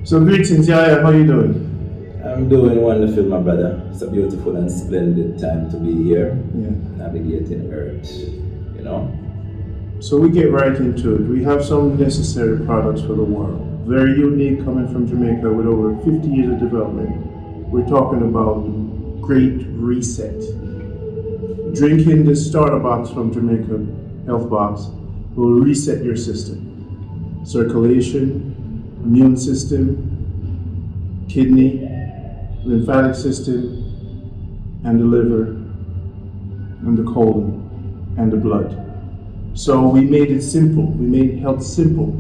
So greetings, Yaya, how you doing? I'm doing wonderful, my brother. It's a beautiful and splendid time to be here, Yeah. navigating Earth, you know. So we get right into it. We have some necessary products for the world. Very unique, coming from Jamaica with over 50 years of development. We're talking about the Great Reset. Drinking the starter box from Jamaica, Health Box, will reset your system. Circulation, immune system, kidney, lymphatic system, and the liver, and the colon, and the blood. So we made it simple. We made health simple.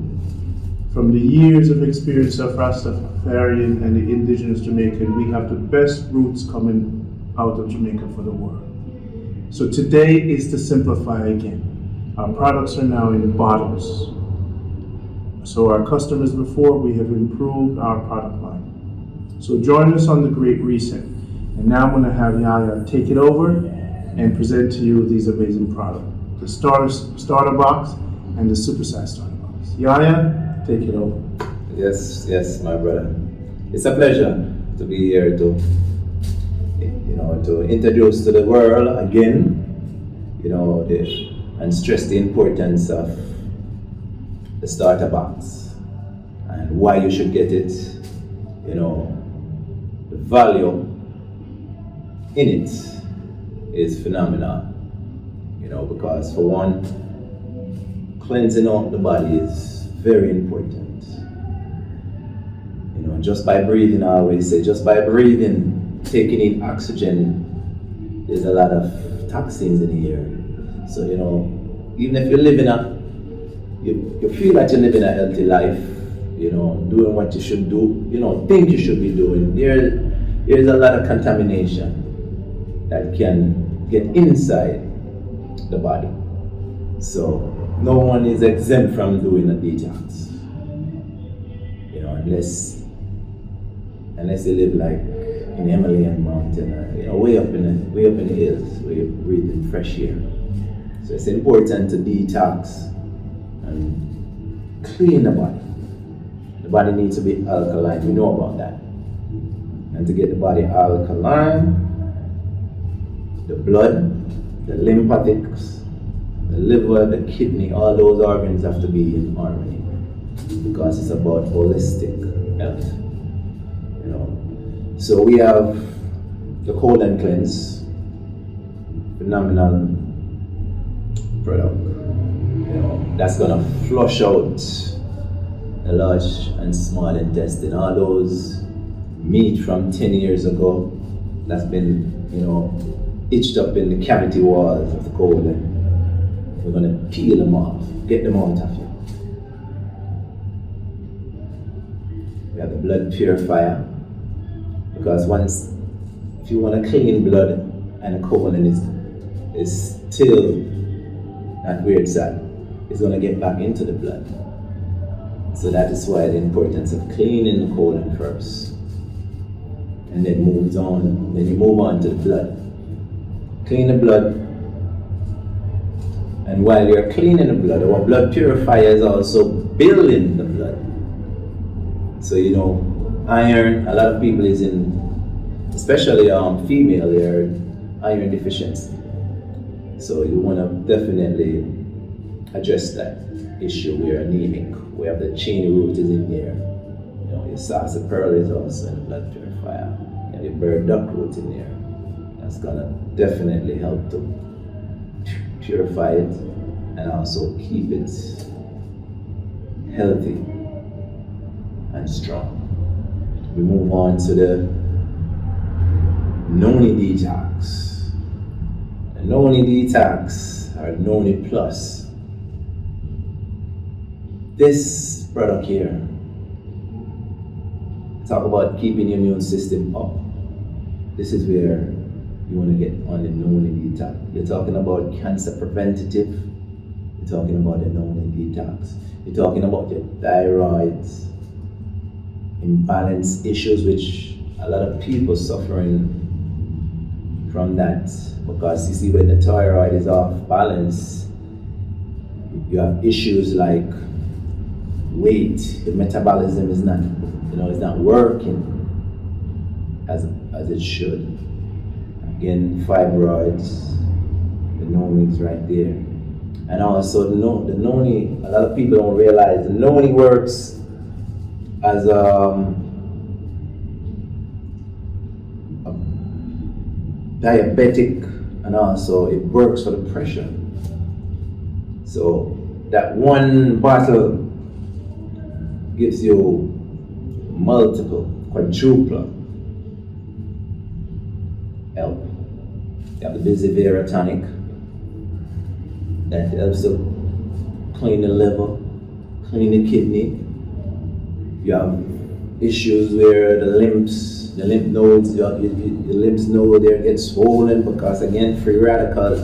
From the years of experience of Rastafarian and the indigenous Jamaican, we have the best roots coming out of Jamaica for the world. So today is to simplify again. Our products are now in bottles. So our customers before, we have improved our product line. So join us on the Great Reset. And now I'm going to have Yaya take it over and present to you these amazing products. The starter box and the supersize starter box. Yaya, take it over. Yes, my brother. It's a pleasure to be here to introduce to the world again, and stress the importance of the starter box and why you should get it. The value in it is phenomenal. Because for one, cleansing out the body is very important. Just by breathing, I always say, just by breathing, taking in oxygen, there's a lot of toxins in the air. So, even if you're living you feel that you're living a healthy life, doing what you should do, think you should be doing, there's a lot of contamination that can get inside the body. So no one is exempt from doing a detox. Unless they live like in Himalayan mountain, way up in the hills where you're breathing fresh air. So it's important to detox and clean the body. The body needs to be alkaline. We know about that. And to get the body alkaline, the blood, the lymphatics, the liver, the kidney, all those organs have to be in harmony because it's about holistic health. So we have the colon cleanse, phenomenal product. That's gonna flush out the large and small intestine, all those meat from 10 years ago that's been, itched up in the cavity walls of the colon. We're going to peel them off, get them out of you. We have the blood purifier, because if you want to clean blood and the colon is still not where it's at, it's going to get back into the blood. So that is why the importance of cleaning the colon first, and then you move on to the blood. Clean the blood, and while you're cleaning the blood, our blood purifier is also building the blood. So iron, a lot of people is in, especially female, they're iron deficiency. So you want to definitely address that issue. We're anemic. We have the chain root is in there. Your sarsaparilla is also in the blood purifier. And the burdock root in there. That's gonna definitely help to purify it and also keep it healthy and strong. We move on to the Noni Detox. The Noni Detox or Noni Plus. This product here, talk about keeping your immune system up. This is where you want to get on the Noni Detox. You're talking about cancer preventative. You're talking about the Noni Detox. You're talking about your thyroid imbalance issues, which a lot of people suffering from that, because you see, when the thyroid is off balance, you have issues like weight, the metabolism is not it's not working as it should. Again, fibroids, the noni is right there. And also the noni, a lot of people don't realize the noni works as a diabetic, and also it works for the pressure. So that one bottle gives you multiple, quadruple help. You have the Busy Vera tonic that helps to clean the liver, clean the kidney. You have issues where the lymph nodes, your lymph node there gets swollen because again, free radicals.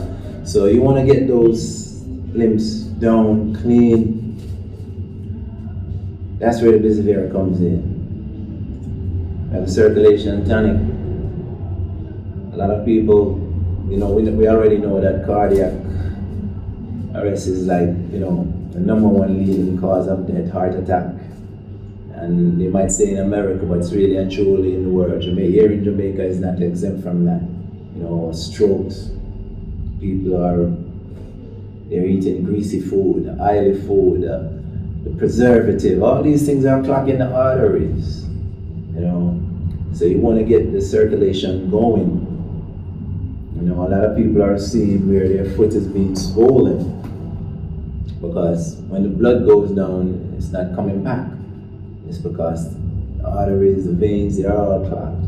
So you want to get those lymphs down, clean. That's where the Busy Vera comes in. We have the circulation tonic. A lot of people, we already know that cardiac arrest is like, the number one leading cause of death, heart attack. And they might say in America, but it's really and truly in the world. Here in Jamaica is not exempt from that. Strokes. People they're eating greasy food, oily food, the preservative. All these things are clogging the arteries. So you want to get the circulation going. A lot of people are seeing where their foot is being swollen because when the blood goes down, it's not coming back. It's because the arteries, the veins, they are all clogged.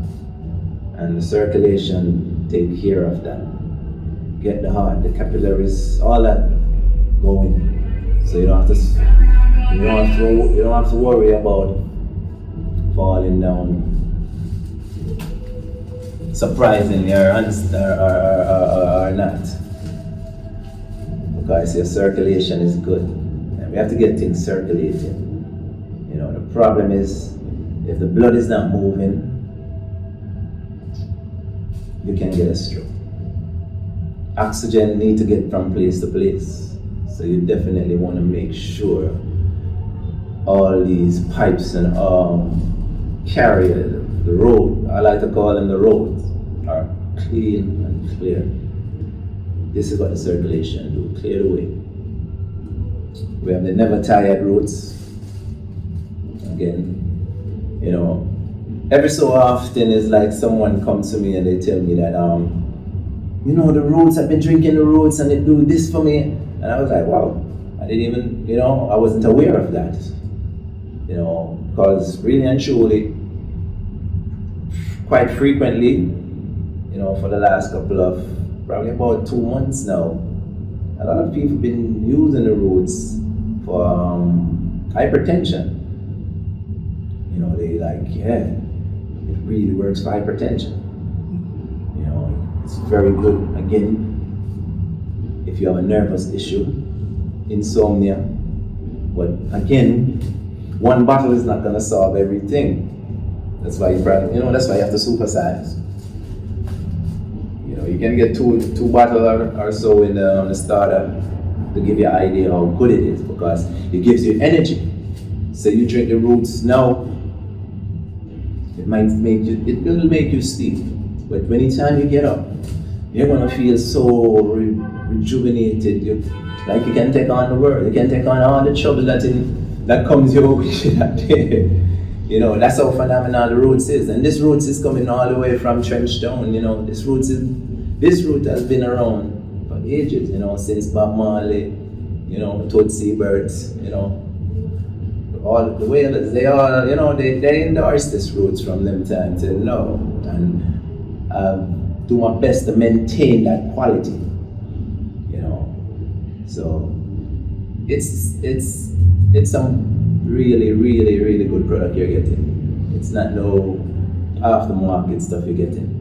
And the circulation take care of that. Get the heart, the capillaries, all that going. So you don't have to worry about falling down. Surprisingly or not. Because your circulation is good. And we have to get things circulating. The problem is, if the blood is not moving, you can get a stroke. Oxygen needs to get from place to place. So you definitely want to make sure all these pipes and carriers, the road, I like to call them the roads, are clean and clear. This is what the circulation do, clear the way. We have the never tired roots. Again, every so often it's like someone comes to me and they tell me that, the roots, I've been drinking the roots and they do this for me. And I was like, wow, I didn't even, I wasn't aware of that. Because really and truly, quite frequently, for the last couple of, probably about 2 months now, a lot of people have been using the roots for hypertension. It really works for hypertension. It's very good, again, if you have a nervous issue, insomnia. But again, one bottle is not going to solve everything. That's why that's why you have to supersize. You can get two bottles or so in the starter to give you an idea how good it is, because it gives you energy. So you drink the roots now, it will make you sleep. But anytime you get up, you're gonna feel so rejuvenated. You can take on the world. You can take on all the trouble that comes your way that day. That's how phenomenal the roots is. And this roots is coming all the way from Trenchtown. This root has been around for ages. Since Bob Marley, Tootsie Birds, all the Wailers, they all, they endorse this roots from them time to know, and do my best to maintain that quality, So it's some really, really, really good product you're getting. It's not no aftermarket stuff you're getting.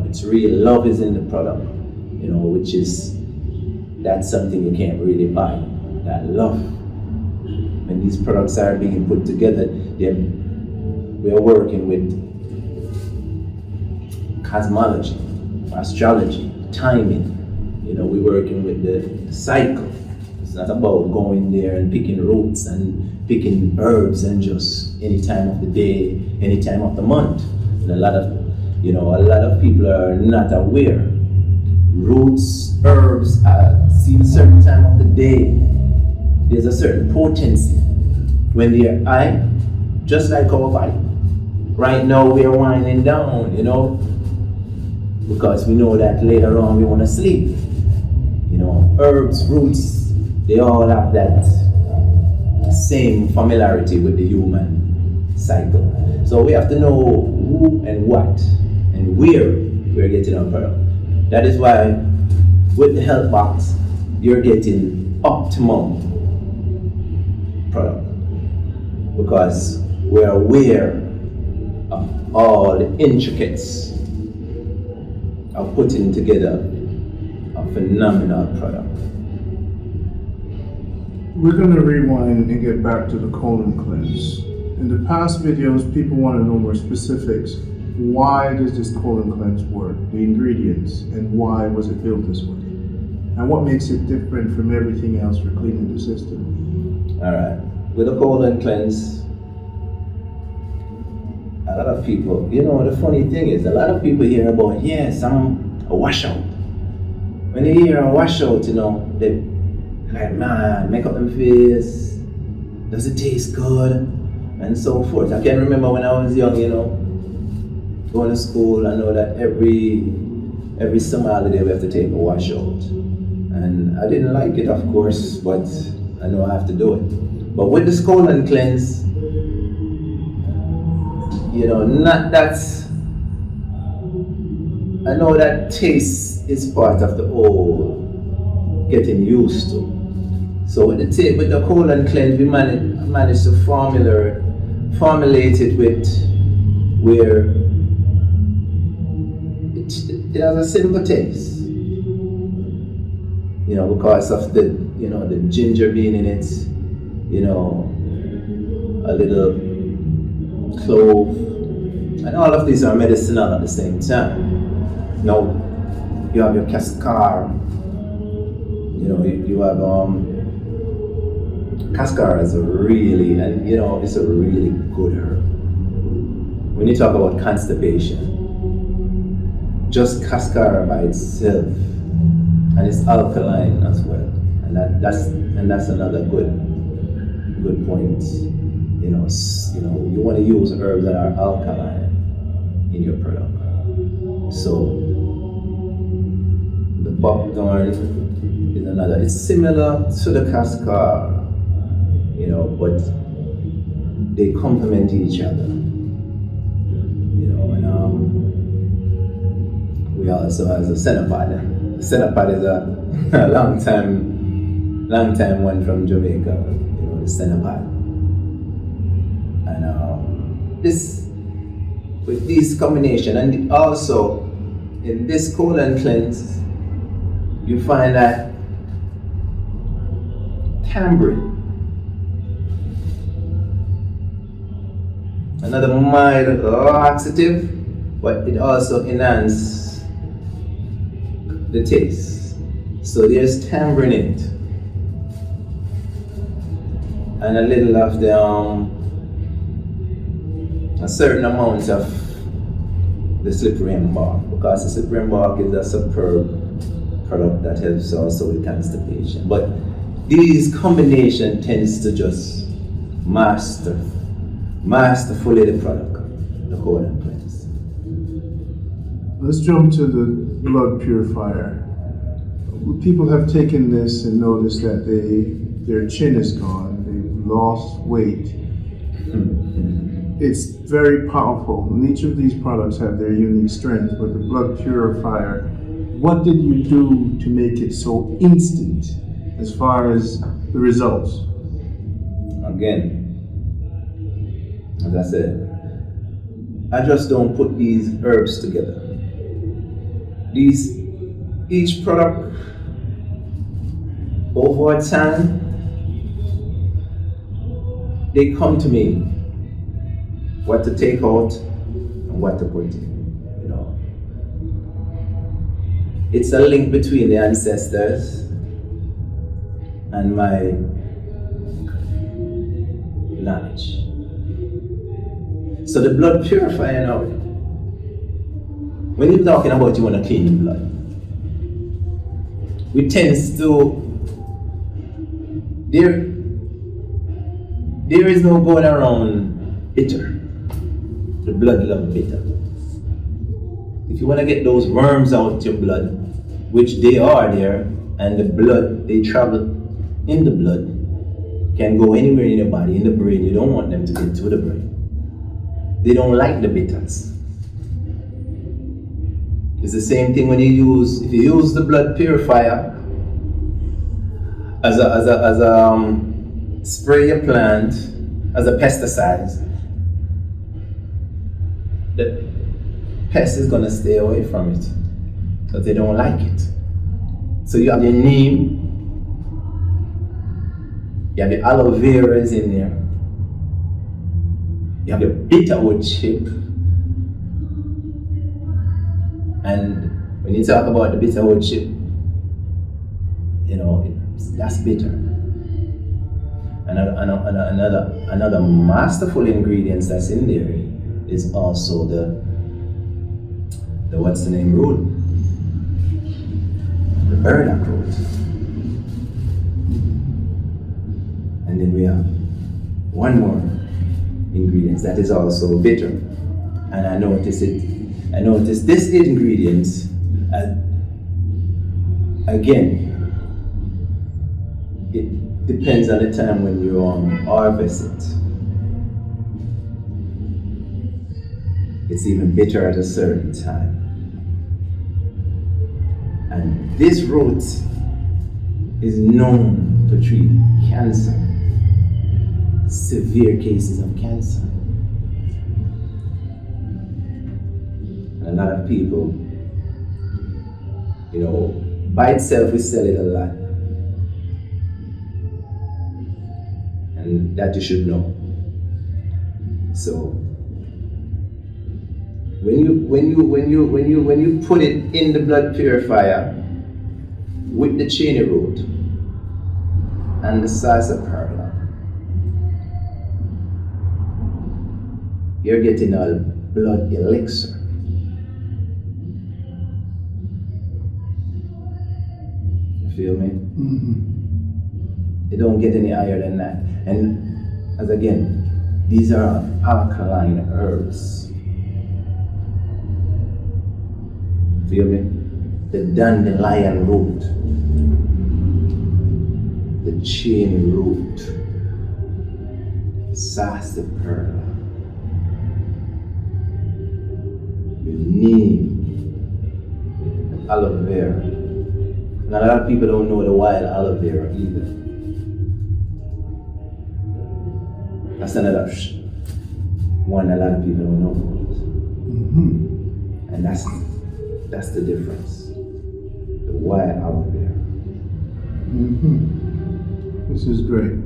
It's real love is in the product, which is, that's something you can't really buy. That love. When these products are being put together, we are working with cosmology, astrology, timing. We're working with the cycle. It's not about going there and picking roots and picking herbs and just any time of the day, any time of the month. And a lot of people are not aware. Roots, herbs, see a certain time of the day, there's a certain potency when they're high, just like our body. Right now we are winding down, because we know that later on we want to sleep. Herbs, roots, they all have that same familiarity with the human cycle. So we have to know who and what and where we're getting our product. That is why with the health box, you're getting optimum product, because we're aware of all the intricacies of putting together a phenomenal product. We're going to rewind and get back to the colon cleanse. In the past videos, people want to know more specifics. Why does this colon cleanse work? The ingredients, and why was it built this way? And what makes it different from everything else for cleaning the system? Alright, with the colon cleanse, a lot of people, the funny thing is, a lot of people hear about, a washout. When they hear a washout, they like, man, make up them face, does it taste good? And so forth. I can remember when I was young, going to school, I know that every summer holiday we have to take a washout. And I didn't like it, of course, but I know I have to do it. But with this colon cleanse, I know that taste is part of the whole getting used to. So with the colon cleanse, we managed to formulate it with where it has a simple taste. Because of the ginger being in it, a little clove, and all of these are medicinal at the same time. Now, you have your cascar, you have cascar is it's a really good herb. When you talk about constipation, just cascar by itself, and it's alkaline as well, and that's another good point. You want to use herbs that are alkaline in your product. So the buckthorn is another. It's similar to the cascar, but they complement each other. We also have a centipede. Centipede is a long time one from Jamaica. The centipede. And with this combination, and also in this colon cleanse, you find that tamarind, another mild laxative, but it also enhances the taste. So there's tamarind in it, and a little of the a certain amount of the cyprian bark, because the cyprian bark is a superb product that helps also with constipation. But these combination tends to just masterfully the product, the colon cleanse. Let's jump to the blood purifier. People have taken this and noticed that their chin is gone, they've lost weight. It's very powerful, and each of these products have their unique strength, but the blood purifier, what did you do to make it so instant as far as the results? Again, as I said, I just don't put these herbs together. Each product over time, they come to me what to take out and what to put in. It's a link between the ancestors and my knowledge. So the blood purifier now, when you're talking about you want to clean the blood, we tends to, there is no going around bitter. The blood love bitter. If you want to get those worms out your blood, which they are there, and the blood, they travel in the blood, can go anywhere in your body, in the brain. You don't want them to get to the brain. They don't like the bitters. It's the same thing when if you use the blood purifier as a spray your plant, as a pesticide, the pest is gonna stay away from it because they don't like it. So you have your neem, you have your aloe vera is in there, you have your bitterwood chip, and when you talk about the bitterwood chip, that's bitter. Another masterful ingredients that's in there is also the what's the name root? The burdock root. And then we have one more ingredient that is also bitter. And I noticed this ingredient, again, it depends on the time when you harvest it. It's even bitter at a certain time. And this root is known to treat cancer, severe cases of cancer. And a lot of people, by itself we sell it a lot. And that you should know. So when you put it in the blood purifier with the cheney root and the sarsaparilla, you're getting a blood elixir. You feel me? Mm-hmm. It don't get any higher than that. And as again, these are alkaline herbs. Feel me? The dandelion root, the cheney root, sarsaparilla, your neem, aloe vera. And a lot of people don't know the wild aloe vera either. That's another one a lot of people don't know about. Mm-hmm. And that's the difference. The wild aloe vera. Mm-hmm. This is great.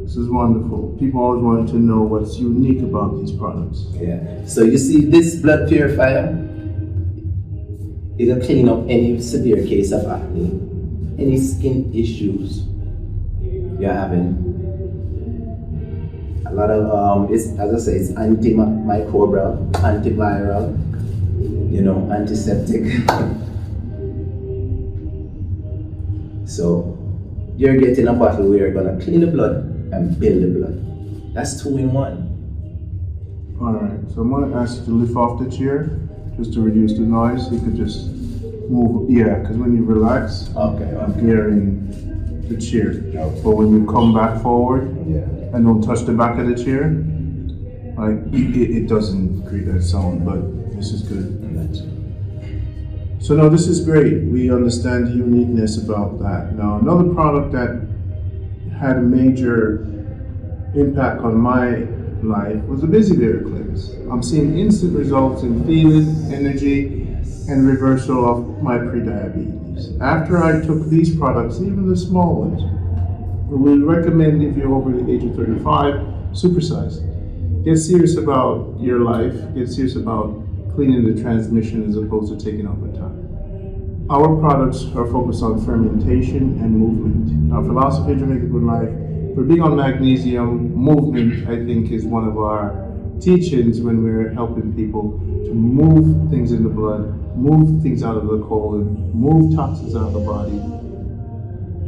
This is wonderful. People always wanted to know what's unique about these products. Yeah. So you see this blood purifier, it'll clean up any severe case of acne, any skin issues you're having. A lot of it's, as I say, it's antimicrobial, antiviral, antiseptic. So you're getting a bottle where you're gonna clean the blood and build the blood. That's 2 in 1. All right. So I'm going to ask you to lift off the chair just to reduce the noise. You could just move. Yeah, because when you relax, Okay. I'm hearing the chair. Okay. But when you come back forward Yeah. and don't touch the back of the chair, like it doesn't create that sound. But this is good. So no, this is great. We understand the uniqueness about that. Now, another product that had a major impact on my life was the Busy Bear Cleanse. I'm seeing instant results in feeling, energy, and reversal of my prediabetes. After I took these products, even the small ones, we recommend if you're over the age of 35, supersize. Get serious about your life. Get serious about cleaning the transmission as opposed to taking over time. Our products are focused on fermentation and movement. Our philosophy in Jamaica Good Life, we're big on magnesium. Movement, I think, is one of our teachings when we're helping people to move things in the blood, move things out of the colon, move toxins out of the body.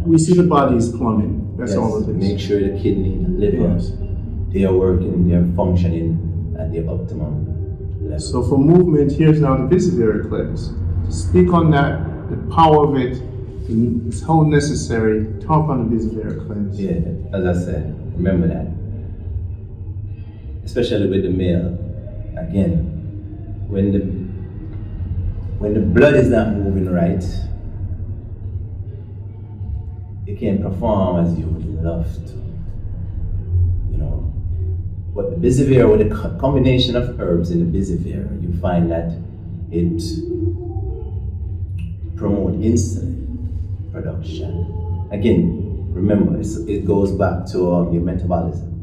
We see the body is plumbing. That's Yes, all it is. make sure the kidney, the liver, Yes. they are working, they're functioning at their optimum level. So for movement, here's now the Bisivera cleanse. To speak on that, the power of it, it's how necessary. Talk on the Bisivera cleanse. Yeah, as I said, remember that. Especially with the male. Again, when the blood is not moving right, it can't perform as you would love to. You know. But the Bisivera, with the combination of herbs in the Bisivera, you find that it promotes insulin production. Again, remember, it goes back to your metabolism.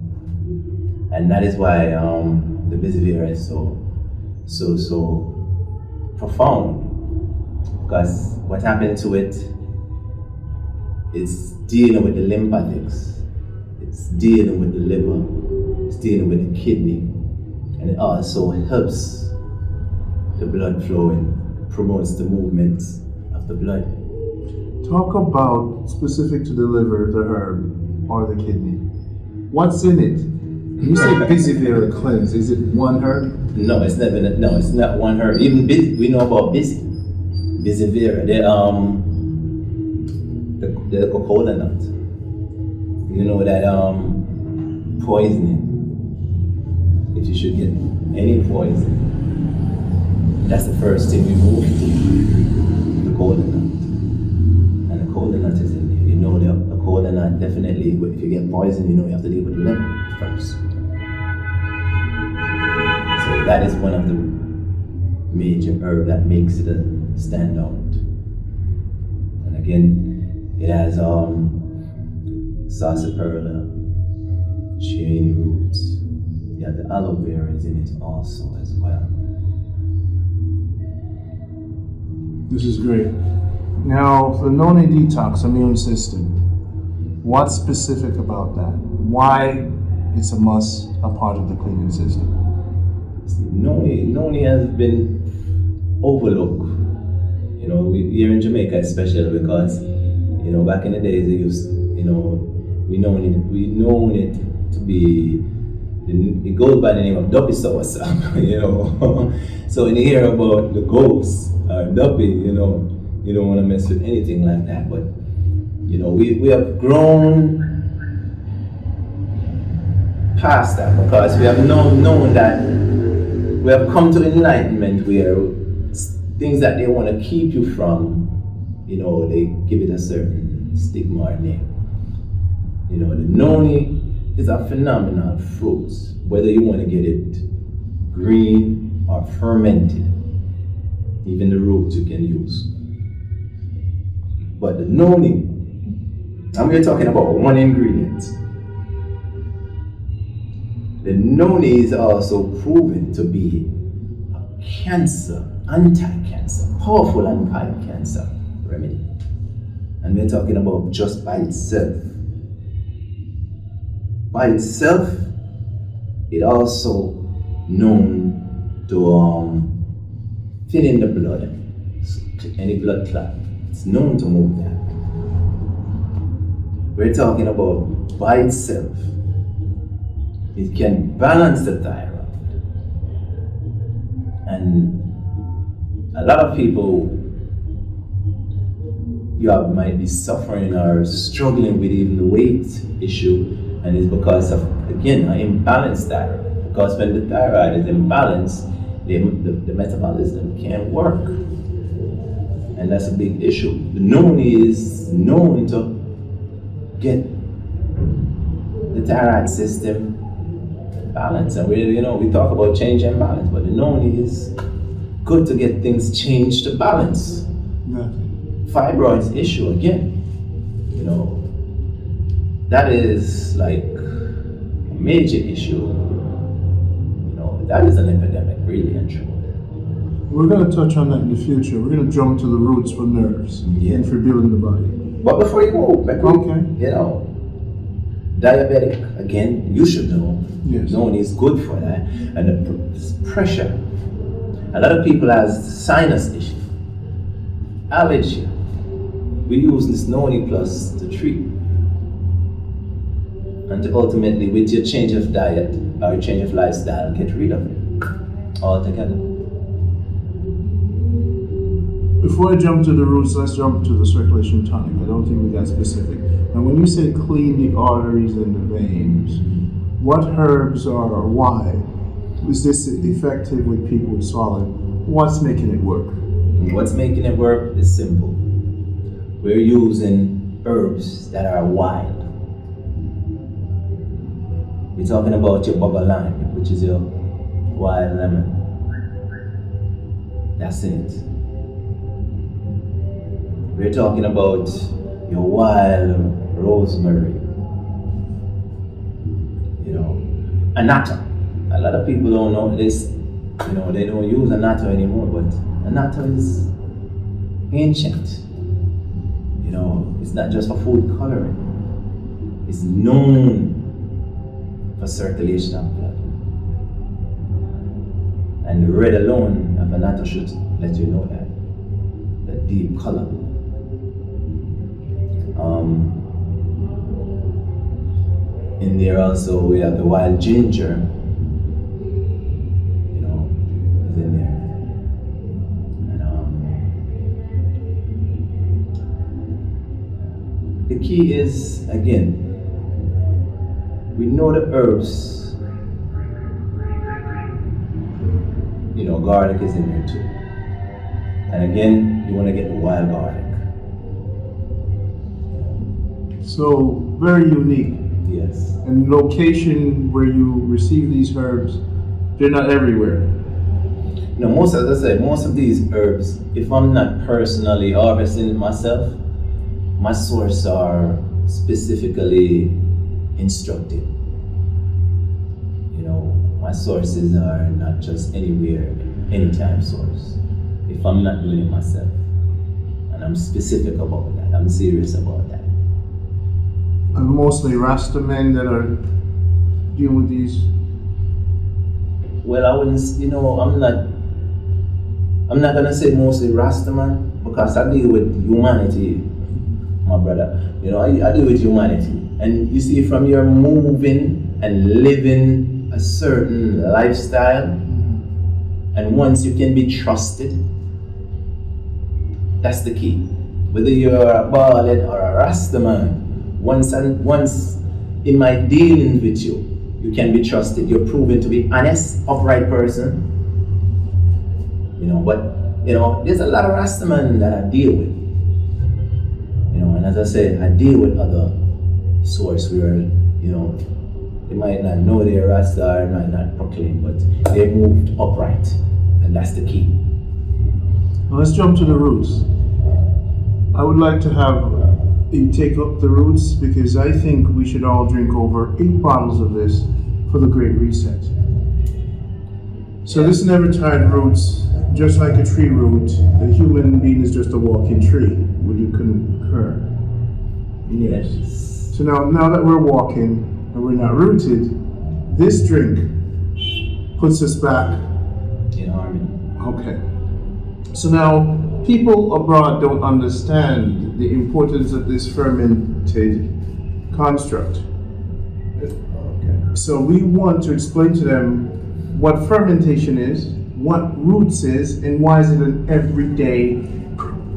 And that is why the Bisivera is so profound. Because what happened to it, it's dealing with the lymphatics, it's dealing with the liver, it's dealing with the kidney, and it also helps the blood flowing, promotes the movement of the blood. Talk about specific to the liver, the herb, or the kidney. What's in it? When you say Bisivera cleanse, is it one herb? No, it's never. No, it's not one herb. Even we know about Bisivera. The coconut nut. You know that poisoning. If you should get any poison, that's the first thing we move to. The coconut nut. And the coconut nut is in there. You know the coconut nut definitely. If you get poison, you know you have to deal with the liver first. So that is one of the major herbs that makes it stand out. And again, it has sarsaparilla, cheney roots. Yeah, the aloe vera is in it also as well. This is great. Now, the noni detox immune system. What's specific about that? Why it's a must, a part of the cleaning system? Noni has been overlooked. You know, here in Jamaica especially because, you know, back in the days they used, you know, we known it to be, it goes by the name of Duppy soursop, you know. So when you hear about the ghost, Duppy, you know, you don't want to mess with anything like that. But, you know, we have grown past that because we have known that we have come to enlightenment where things that they want to keep you from, you know, they give it a certain stigma or name. You know, the noni is a phenomenal fruit, whether you want to get it green or fermented. Even the roots you can use. But the noni, and we're talking about one ingredient. The noni is also proven to be a cancer, anti-cancer, powerful anti-cancer remedy. And we're talking about just by itself. By itself, it also known to thin in the blood, any blood clot. It's known to move that. We're talking about by itself. It can balance the thyroid. And a lot of people might be suffering or struggling with even the weight issue, and it's because of, again, an imbalanced thyroid. Because when the thyroid is imbalanced, the metabolism can't work. And that's a big issue. The noni is known to get the thyroid system balanced. And we talk about change and balance, but the noni is good to get things changed to balance. Yeah. Fibroids issue again. You know, that is like a major issue. You know, that is an epidemic, really and truly. We're going to touch on that in the future. We're going to jump to the roots for nerves and for building the body. But before you go, Okay. you know, diabetic, again, you should know. Yes. Knowing is good for that. And this pressure. A lot of people have sinus issue, allergy. We use this Noni Plus to treat. And to ultimately, with your change of diet or your change of lifestyle, get rid of it altogether. Before I jump to the roots, let's jump to the circulation tonic. I don't think we got specific. Now, when you say clean the arteries and the veins, what herbs are or why? Is this effective with people with swallowing? What's making it work? What's making it work is simple. We're using herbs that are wild. We're talking about your bubble lime, which is your wild lemon. That's it. We're talking about your wild rosemary. You know, annatto. A lot of people don't know this. You know, they don't use annatto anymore, but annatto is ancient. You know, it's not just for food coloring. It's known for circulation of blood. And the red alone of annatto should let you know that. The deep color. In there also we have the wild ginger. You know, is in there. And the key is, again, we know the herbs. You know, garlic is in there too. And again, you want to get the wild garlic. So, very unique. Yes. And location where you receive these herbs, they're not everywhere. No, most, as I said, most of these herbs, if I'm not personally harvesting it myself, my sources are specifically instructed. You know, my sources are not just anywhere, anytime source. If I'm not doing it myself, and I'm specific about that, I'm serious about that. And mostly Rasta men that are dealing with these. Well, I wouldn't, you know, I'm not gonna say mostly Rasta man, because I deal with humanity, my brother. You know, I deal with humanity. And you see, from your moving and living a certain lifestyle, and once you can be trusted, that's the key. Whether you're a ballad or a Rasta man, once in my dealings with you, you can be trusted. You're proven to be honest, upright person. You know, but you know, there's a lot of Rastaman that I deal with. You know, and as I said, I deal with other source where, you know, they might not know they're Rasta or might not proclaim, but they moved upright, and that's the key. Now let's jump to the roots. I would like to have you take up the roots, because I think we should all drink over 8 bottles of this for the Great Reset. So this never tired roots, just like a tree root, a human being is just a walking tree. Would you concur? Yes. So now that we're walking and we're not rooted, this drink puts us back in harmony. Okay. So now people abroad don't understand the importance of this fermented construct. Okay. So we want to explain to them what fermentation is, what roots is, and why is it an everyday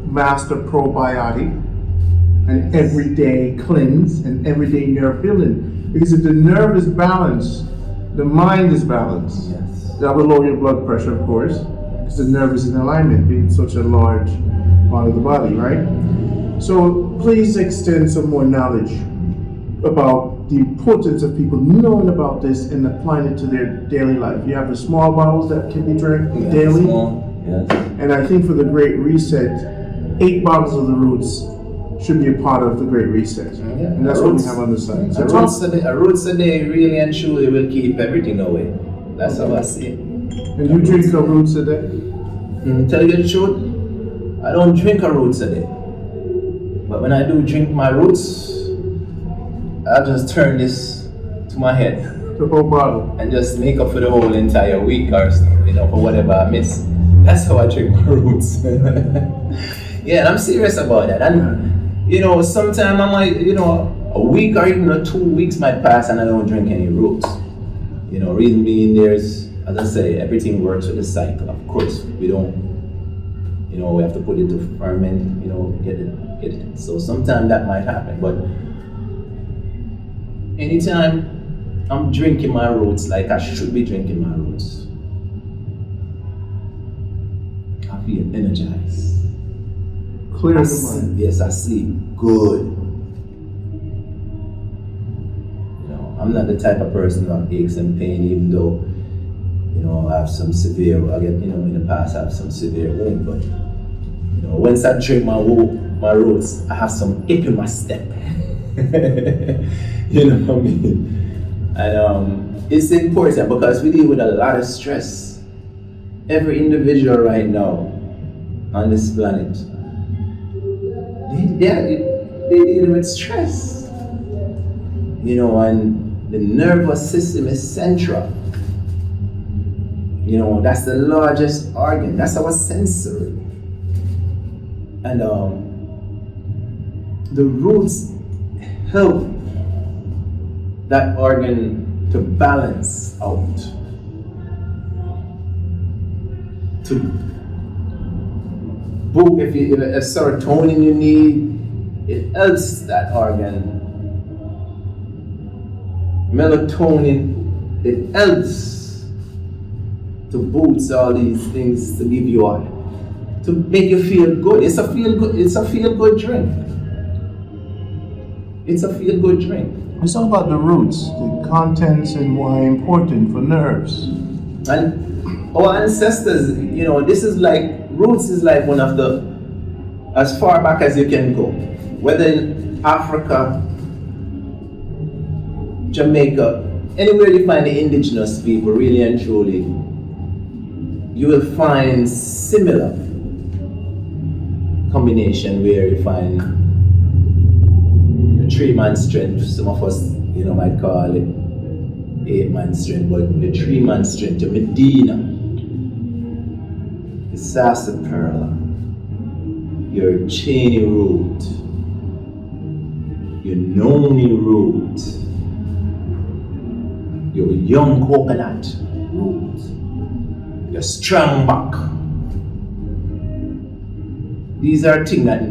master probiotic, an everyday cleanse, and everyday nerve building. Because if the nerve is balanced, the mind is balanced. Yes. That will lower your blood pressure, of course, because the nerve is in alignment, being such a large part of the body, right? So please extend some more knowledge about the importance of people knowing about this and applying it to their daily life. You have the small bottles that can be drank daily. Yes. And I think for the Great Reset, 8 bottles of the roots should be a part of the Great Reset. Yeah. And that's what we have on the side. So a roots a day really and truly will keep everything away. That's how I see it. And you drink a roots a day? To tell you the truth, I don't drink a roots a day. But when I do drink my roots, I'll just turn this to my head. The whole bottle. And just make up for the whole entire week or so, for whatever I miss. That's how I drink my roots. Yeah, and I'm serious about that. And sometimes I might, a week or even 2 weeks might pass and I don't drink any roots. Reason being, there's, as I say, everything works with the cycle. Of course, we don't, we have to put it to ferment, get it. So sometimes that might happen, but anytime I'm drinking my roots like I should be drinking my roots, I feel energized. Clear the mind. Yes, I sleep good. I'm not the type of person who have aches and pain, even though, I have some severe, in the past I have some severe wound, but, once I drink my roots, I have some hip in my step. You know what I mean? And it's important because we deal with a lot of stress. Every individual right now on this planet, they deal with stress. And the nervous system is central. That's the largest organ. That's our sensory. And the roots help that organ to balance out, to book if a serotonin you need, it helps that organ. Melatonin, it helps to boost all these things to give you to make you feel good. It's a feel good drink. It's a feel good drink. Let's talk about the roots, the contents, and why important for nerves. And our ancestors, this is like, roots is like one of the, as far back as you can go. Whether in Africa, Jamaica, anywhere you find the indigenous people, really and truly, you will find similar combination where you find the 3-man strength. Some of us, might call it 8-man strength, but the 3-man strength, the Medina, the sarsaparilla, your Cheney root, your Noni root, your young coconut root, your strongback. These are things that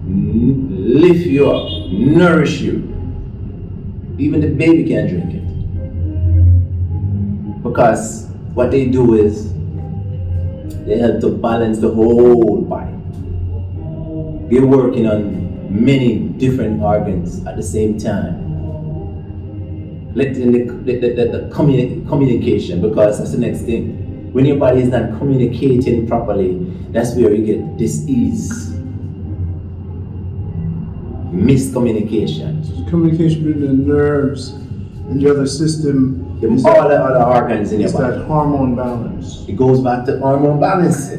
lift you up, nourish you. Even the baby can drink it. Because what they do is they help to balance the whole body. They're working on many different organs at the same time. Letting the communication, because that's the next thing. When your body is not communicating properly, that's where you get dis-ease. Miscommunication. Communication between the nerves and the other system. All the other organs in your body. It's that hormone balance. It goes back to hormone balance.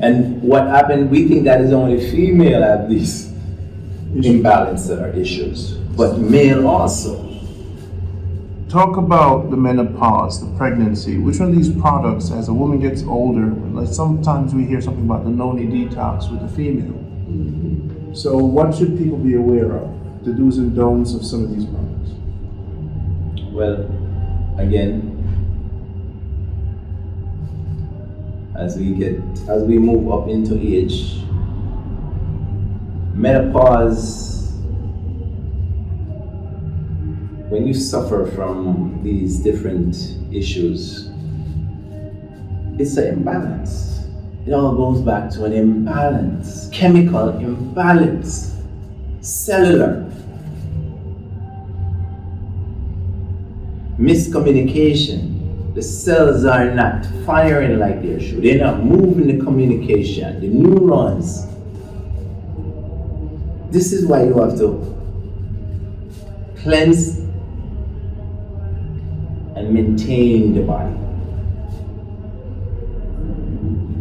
And what happened, we think that is only female have these imbalance or issues, but male also. Talk about the menopause, the pregnancy. Which one of these products, as a woman gets older, like sometimes we hear something about the noni detox with the female. Mm-hmm. So what should people be aware of? The do's and don'ts of some of these products? Well, again, as we move up into age, menopause, when you suffer from these different issues, it's an imbalance. It all goes back to an imbalance, chemical imbalance, cellular. Miscommunication. The cells are not firing like they should. They're not moving the communication, the neurons. This is why you have to cleanse and maintain the body.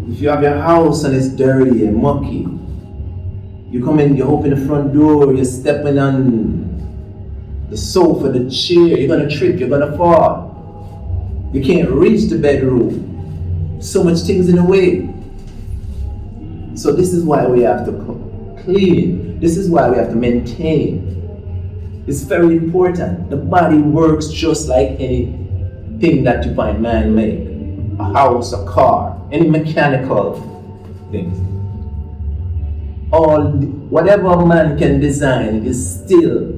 If you have your house and it's dirty and mucky, you come in, you open the front door, you're stepping on the sofa, the chair, you're gonna trip, you're gonna fall. You can't reach the bedroom. So much things in the way. So this is why we have to clean. This is why we have to maintain. It's very important. The body works just like anything that you find man-made. A house, a car, any mechanical things. Whatever man can design is still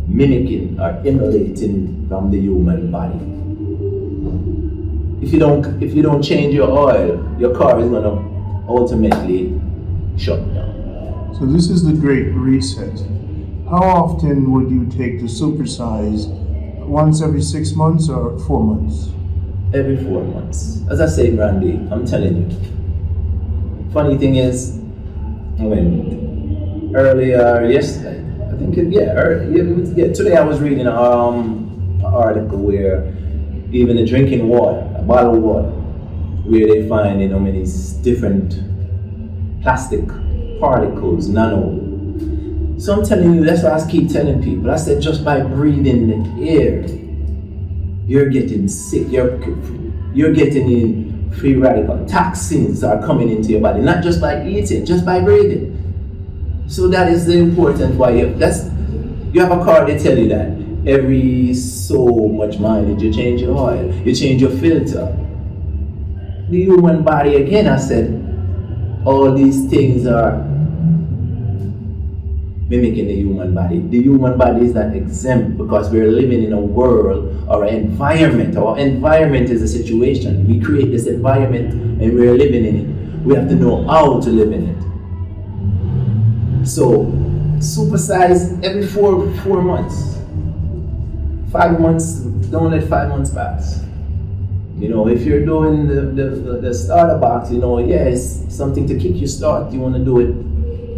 mimicking or emulating from the human body. If you don't change your oil, your car is gonna ultimately shut down. So this is the great reset. How often would you take the supersize? Once every 6 months or 4 months? Every 4 months. As I say, Randy, I'm telling you. Funny thing is, I went earlier yesterday. I think today I was reading an article where even the drinking water, a bottle of water, where they find many different plastic particles, nano. So I'm telling you, that's what I keep telling people. I said just by breathing the air, you're getting sick. You're getting in free radical toxins are coming into your body, not just by eating, just by breathing. So that is the important why you have a car, they tell you that every so much mileage you change your oil, you change your filter. The human body, again, I said, all these things are mimicking the human body. The human body is not exempt because we're living in a world or an environment. Our environment is a situation. We create this environment and we're living in it. We have to know how to live in it. So, supersize every four months. 5 months, don't let 5 months pass. If you're doing the starter box, it's something to kick you start. You want to do it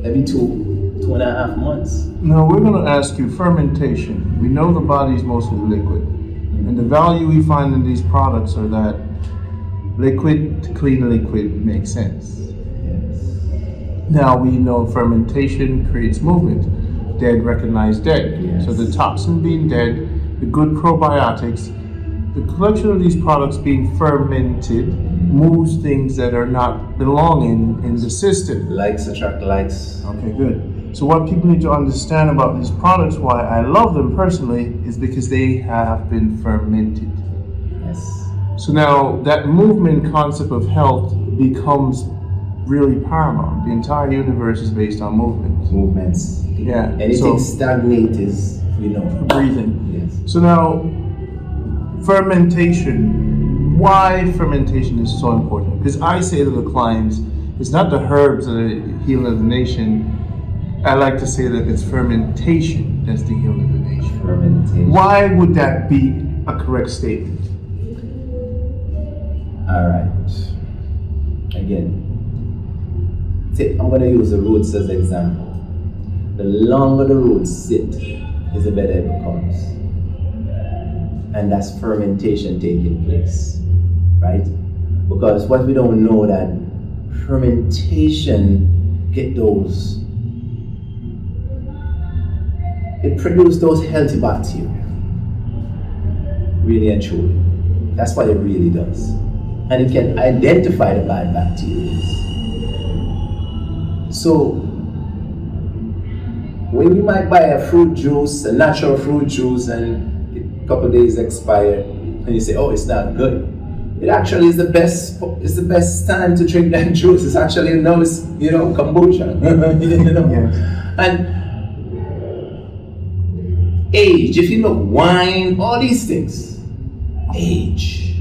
every 2.5 months. Now we're going to ask you fermentation. We know the body is mostly liquid, and the value we find in these products are that liquid to clean liquid makes sense. Now we know fermentation creates movement. Dead recognize dead. Yes. So the toxin being dead, the good probiotics, the collection of these products being fermented moves things that are not belonging in the system. Likes attract likes. Okay, good. So what people need to understand about these products, why I love them personally, is because they have been fermented. Yes. So now that movement concept of health becomes really paramount. The entire universe is based on movement. Movements. Yeah. Anything stagnate is, breathing. Yes. So now, fermentation. Why fermentation is so important? Because I say to the clients, it's not the herbs that are healing of the nation. I like to say that it's fermentation that's the healing of the nation. Fermentation. Why would that be a correct statement? All right. Again, I'm going to use the roots as an example. The longer the roots sit, is the better it becomes. And that's fermentation taking place, right? Because what we don't know that fermentation it produces those healthy bacteria. Really and truly. That's what it really does. And it can identify the bad bacteria. So, when you might buy a fruit juice, a natural fruit juice, and a couple of days expire, and you say, "Oh, it's not good." It actually is the best. It's the best time to drink that juice. It's actually kombucha. Yes. And age. If you look, wine, all these things, age.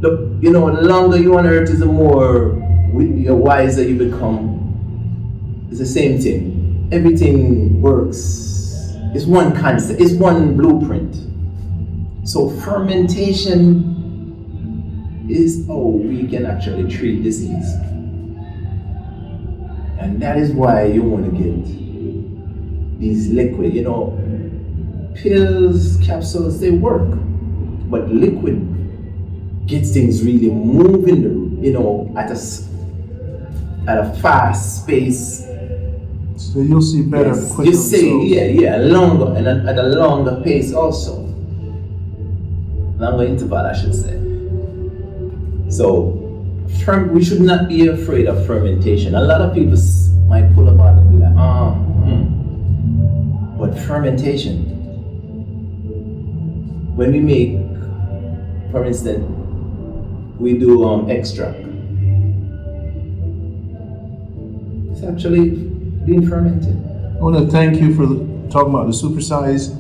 Look, the longer you on earth is the more the wiser you become. It's the same thing. Everything works. It's one concept. It's one blueprint. So fermentation is how we can actually treat disease. And that is why you want to get these liquid, pills, capsules, they work. But liquid gets things really moving, at a fast pace. So you'll see better, Yes, quicker you say, results. longer, and at a longer pace also. Longer interval, I should say. So, we should not be afraid of fermentation. A lot of people might pull up on it and be like, But fermentation, when we make, for instance, we do extract. It's actually being fermented. I want to thank you for talking about the supersize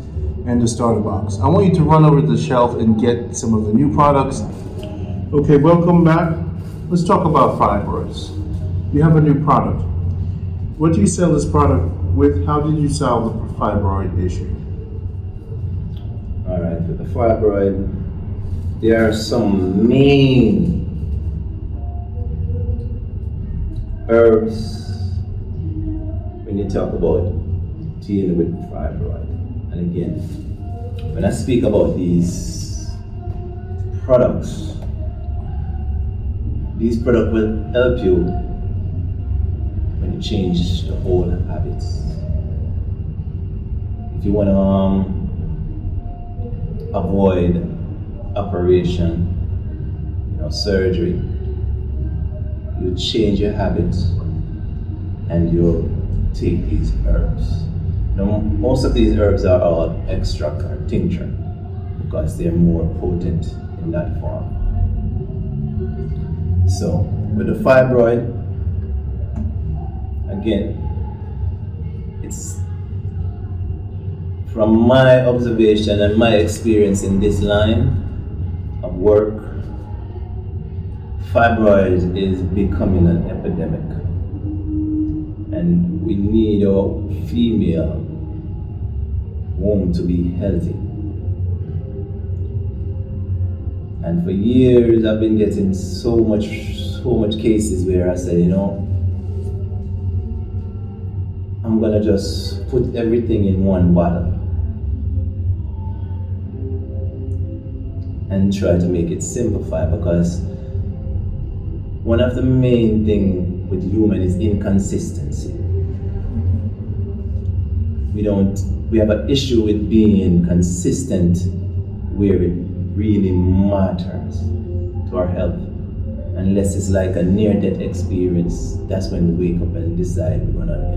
and the starter box. I want you to run over to the shelf and get some of the new products. Okay, welcome back. Let's talk about fibroids. You have a new product. What do you sell this product with? How did you solve the fibroid issue? All right, with the fibroid, there are some main herbs when you talk about dealing with fibroid. And again, when I speak about these products will help you when you change the whole habits. If you want to avoid operation, surgery, you change your habits and you take these herbs. Now, most of these herbs are all extract or tincture because they're more potent in that form. So, with the fibroid, again, it's from my observation and my experience in this line of work, fibroid is becoming an epidemic. And we need our female womb to be healthy. And for years I've been getting so much cases where I say, I'm gonna just put everything in one bottle and try to make it simplified, because one of the main things with human is inconsistency. We have an issue with being consistent where it really matters to our health. Unless it's like a near-death experience, that's when we wake up and decide we're gonna,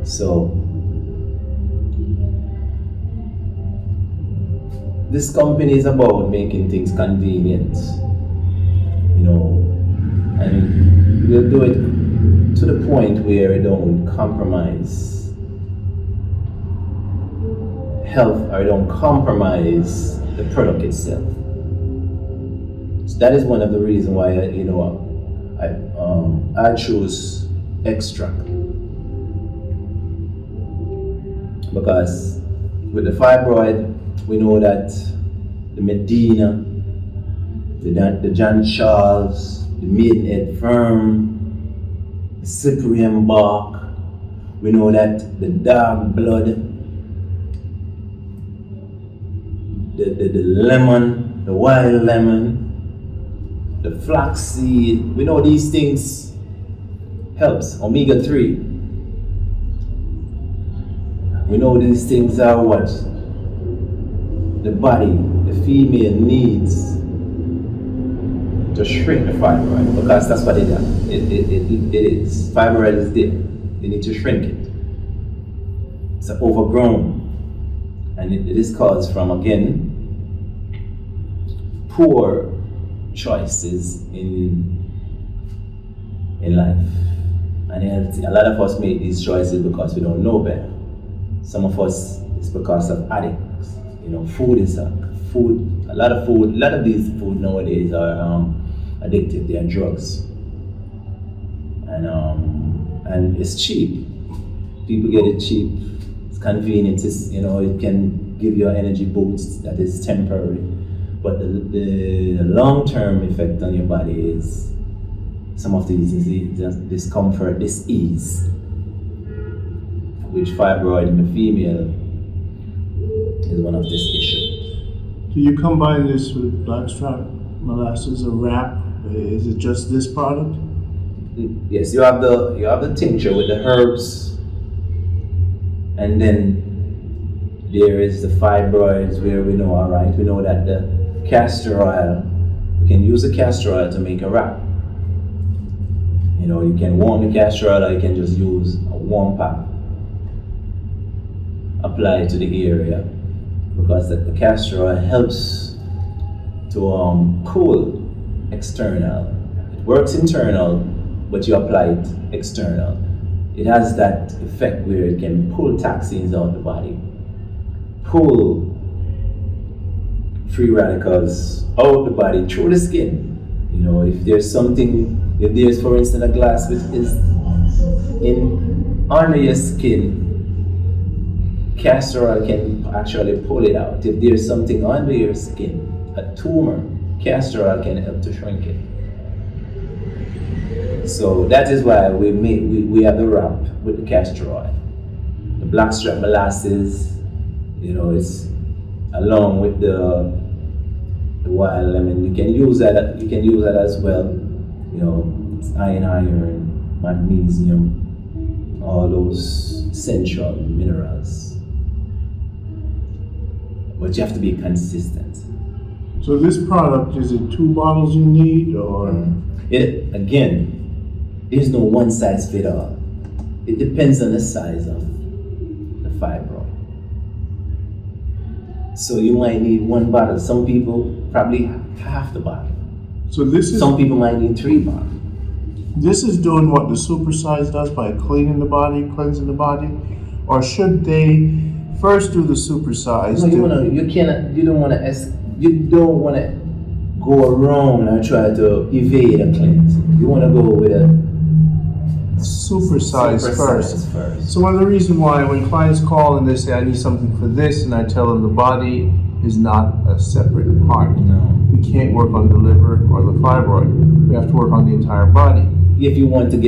So, this company is about making things convenient, and we'll do it to the point where it don't compromise health or don't compromise the product itself. So that is one of the reasons why I chose extract, because with the fibroid we know that the Medina, the John Charles, the Maidenhead Firm, the Cyprian bark, we know that the dark blood, the lemon, the wild lemon, the flaxseed, we know these things helps, omega-3. We know these things are what the body, the female needs to shrink the fibroid, because that's what it is. Fibroid is there. They need to shrink it. It's overgrown. And it is caused from, again, poor choices in life and health. A lot of us make these choices because we don't know better. Some of us, it's because of addicts. Food is food. A lot of these food nowadays are addictive. They are drugs, and it's cheap. People get it cheap. It's convenient. It can give you an energy boost that is temporary, but the long-term effect on your body is some of these diseases, discomfort, dis-ease, which fibroid in the female is one of these issues. Do you combine this with blackstrap? molasses, a wrap. Is it just this product? Yes, you have the tincture with the herbs, and then there is the fibroids where we know, all right, we know that the castor oil, you can use the castor oil to make a wrap. You know, you can warm the castor oil, or you can just use a warm pack, apply it to the area, because the castor oil helps to cool external. It works internal, but you apply it external. It has that effect where it can pull toxins out of the body, pull free radicals out of the body through the skin. You know, if there's for instance a glass which is under your skin, castor oil can actually pull it out. If there's something under your skin, a tumor, castor oil can help to shrink it. So that is why we have the wrap with the castor oil. The blackstrap molasses, you know, it's along with the wild lemon. You can use that as well. You know, it's iron, magnesium, all those essential minerals. But you have to be consistent. So this product, is it 2 bottles you need, or? Again, there's no one size fit all. It depends on the size of the fibroid. So you might need 1 bottle. Some people probably half the bottle. So this is, some people might need 3 bottles. This is doing what the supersize does by cleaning the body, cleansing the body, or should they first do the supersize? No, you don't want to go around and try to evade a cleanse. You want to go with a supersize first. So one of the reasons why when clients call and they say, I need something for this, and I tell them the body is not a separate part. No. We can't work on the liver or the fibroid. We have to work on the entire body. If you want to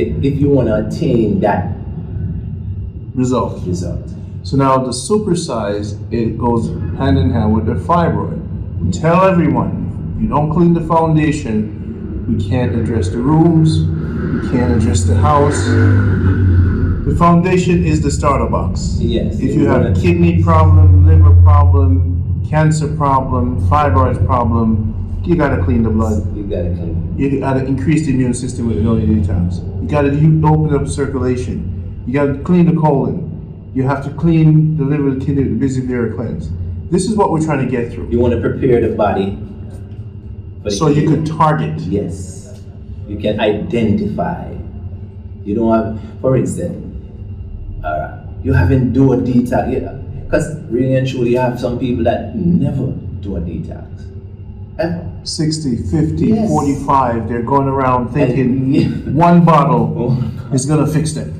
attain that result. So now the supersize, it goes hand in hand with the fibroid. We tell everyone, if you don't clean the foundation, we can't address the rooms, we can't address the house. The foundation is the starter box. Yes. If you have a kidney problem, liver problem, cancer problem, fibroids problem, you gotta clean the blood. You gotta increase the immune system with early detox. You gotta open up circulation. You gotta clean the colon. You have to clean the liver, the kidney, the visibility cleanse. This is what we're trying to get through. You want to prepare the body. So you could target. Yes. You can identify. You don't have, for instance, you haven't do a detox yet. Because really and truly, you have some people that never do a detox. Ever. 60, 50, yes. 45, they're going around thinking 1 bottle is going to fix them.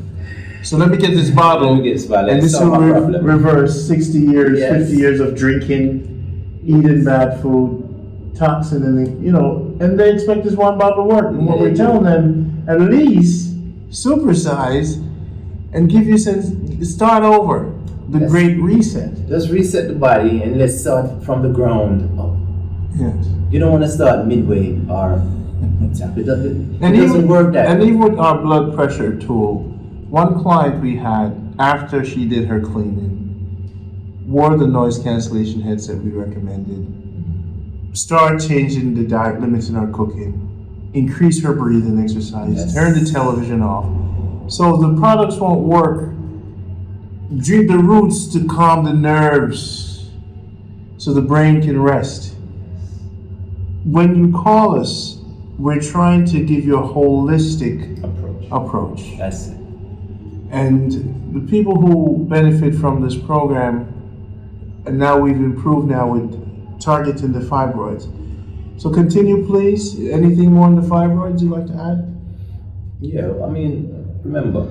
So let me get this bottle, and this will reverse 60 years, yes. 50 years of drinking, eating bad food, toxin, and they expect this 1 bottle to work. And what we're telling them, at least supersize and give you start over, the great reset. Just reset the body and let's start from the ground up. Yes. You don't want to start midway or it doesn't work that way. And even with our blood pressure tool, one client we had, after she did her cleaning, wore the noise cancellation headset we recommended, start changing the diet, limiting our cooking, increase her breathing exercise, yes. Turn the television off. So the products won't work. Drink the roots to calm the nerves so the brain can rest. When you call us, we're trying to give you a holistic approach. That's it. And the people who benefit from this program, and now we've improved now with targeting the fibroids. So continue, please. Anything more on the fibroids you'd like to add? Yeah, remember,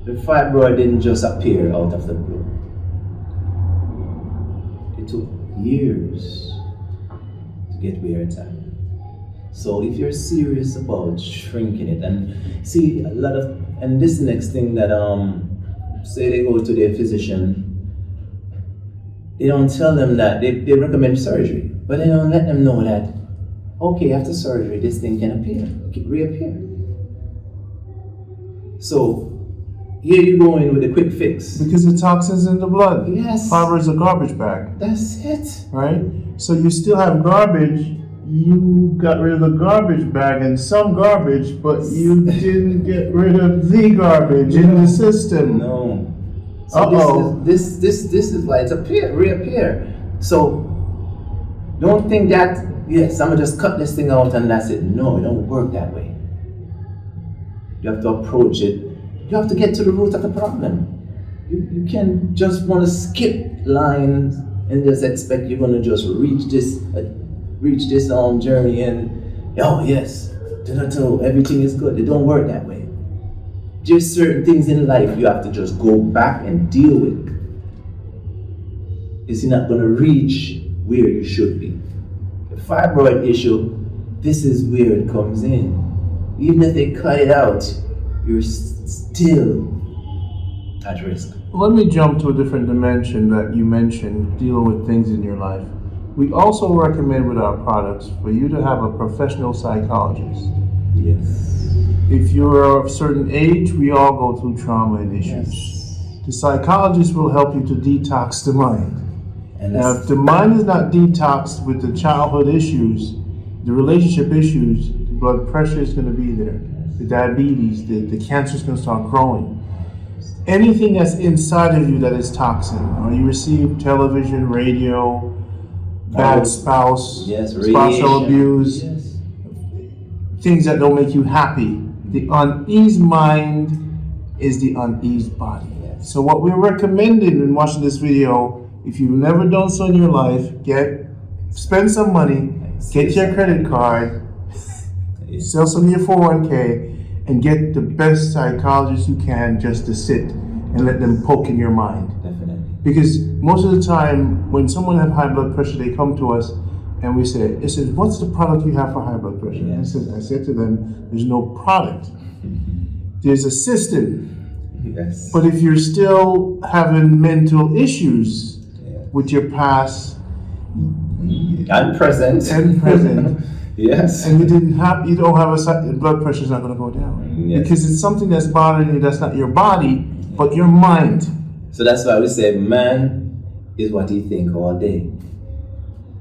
the fibroid didn't just appear out of the blue. It took years to get where it's at. So if you're serious about shrinking it, and see and this next thing that say they go to their physician, they don't tell them that they recommend surgery, but they don't let them know that, okay, after surgery, this thing can reappear. So here you go in with a quick fix. Because the toxins in the blood. Yes. Fiber is a garbage bag. That's it. Right? So you still have garbage. You got rid of the garbage bag and some garbage, but you didn't get rid of the garbage in the system. No. So this is why it's reappear. So don't think that, yes, I'm gonna just cut this thing out and that's it. No, it don't work that way. You have to approach it. You have to get to the root of the problem. You can't just want to skip lines and just expect you're gonna just reach this journey and oh yes, everything is good. It don't work that way. Just certain things in life you have to just go back and deal with. It's not gonna reach where you should be. The fibroid issue, this is where it comes in. Even if they cut it out, you're still at risk. Let me jump to a different dimension that you mentioned, dealing with things in your life. We also recommend with our products for you to have a professional psychologist. Yes. If you're of a certain age, we all go through trauma and issues. Yes. The psychologist will help you to detox the mind. And Now, if the mind is not detoxed with the childhood issues, the relationship issues, the blood pressure is going to be there. The diabetes, the cancer is going to start growing. Anything that's inside of you that is toxin, or you receive television, radio, bad spouse, yes, spousal abuse, yes. things that don't make you happy. The uneased mind is the uneased body. Yes. So what we're recommending in watching this video, if you've never done so in your life, spend some money, get your credit card, sell some of your 401k, and get the best psychologist you can just to sit and let them poke in your mind. Definitely. Because most of the time, when someone have high blood pressure, they come to us and we say, what's the product you have for high blood pressure? Yes. I said to them, there's no product. There's a system. Yes. But if you're still having mental issues with your past and present, yes, and you don't have blood pressure is not going to go down. Yes. Because it's something that's bothering you. That's not your body, but your mind. So that's why we say man is what you think all day.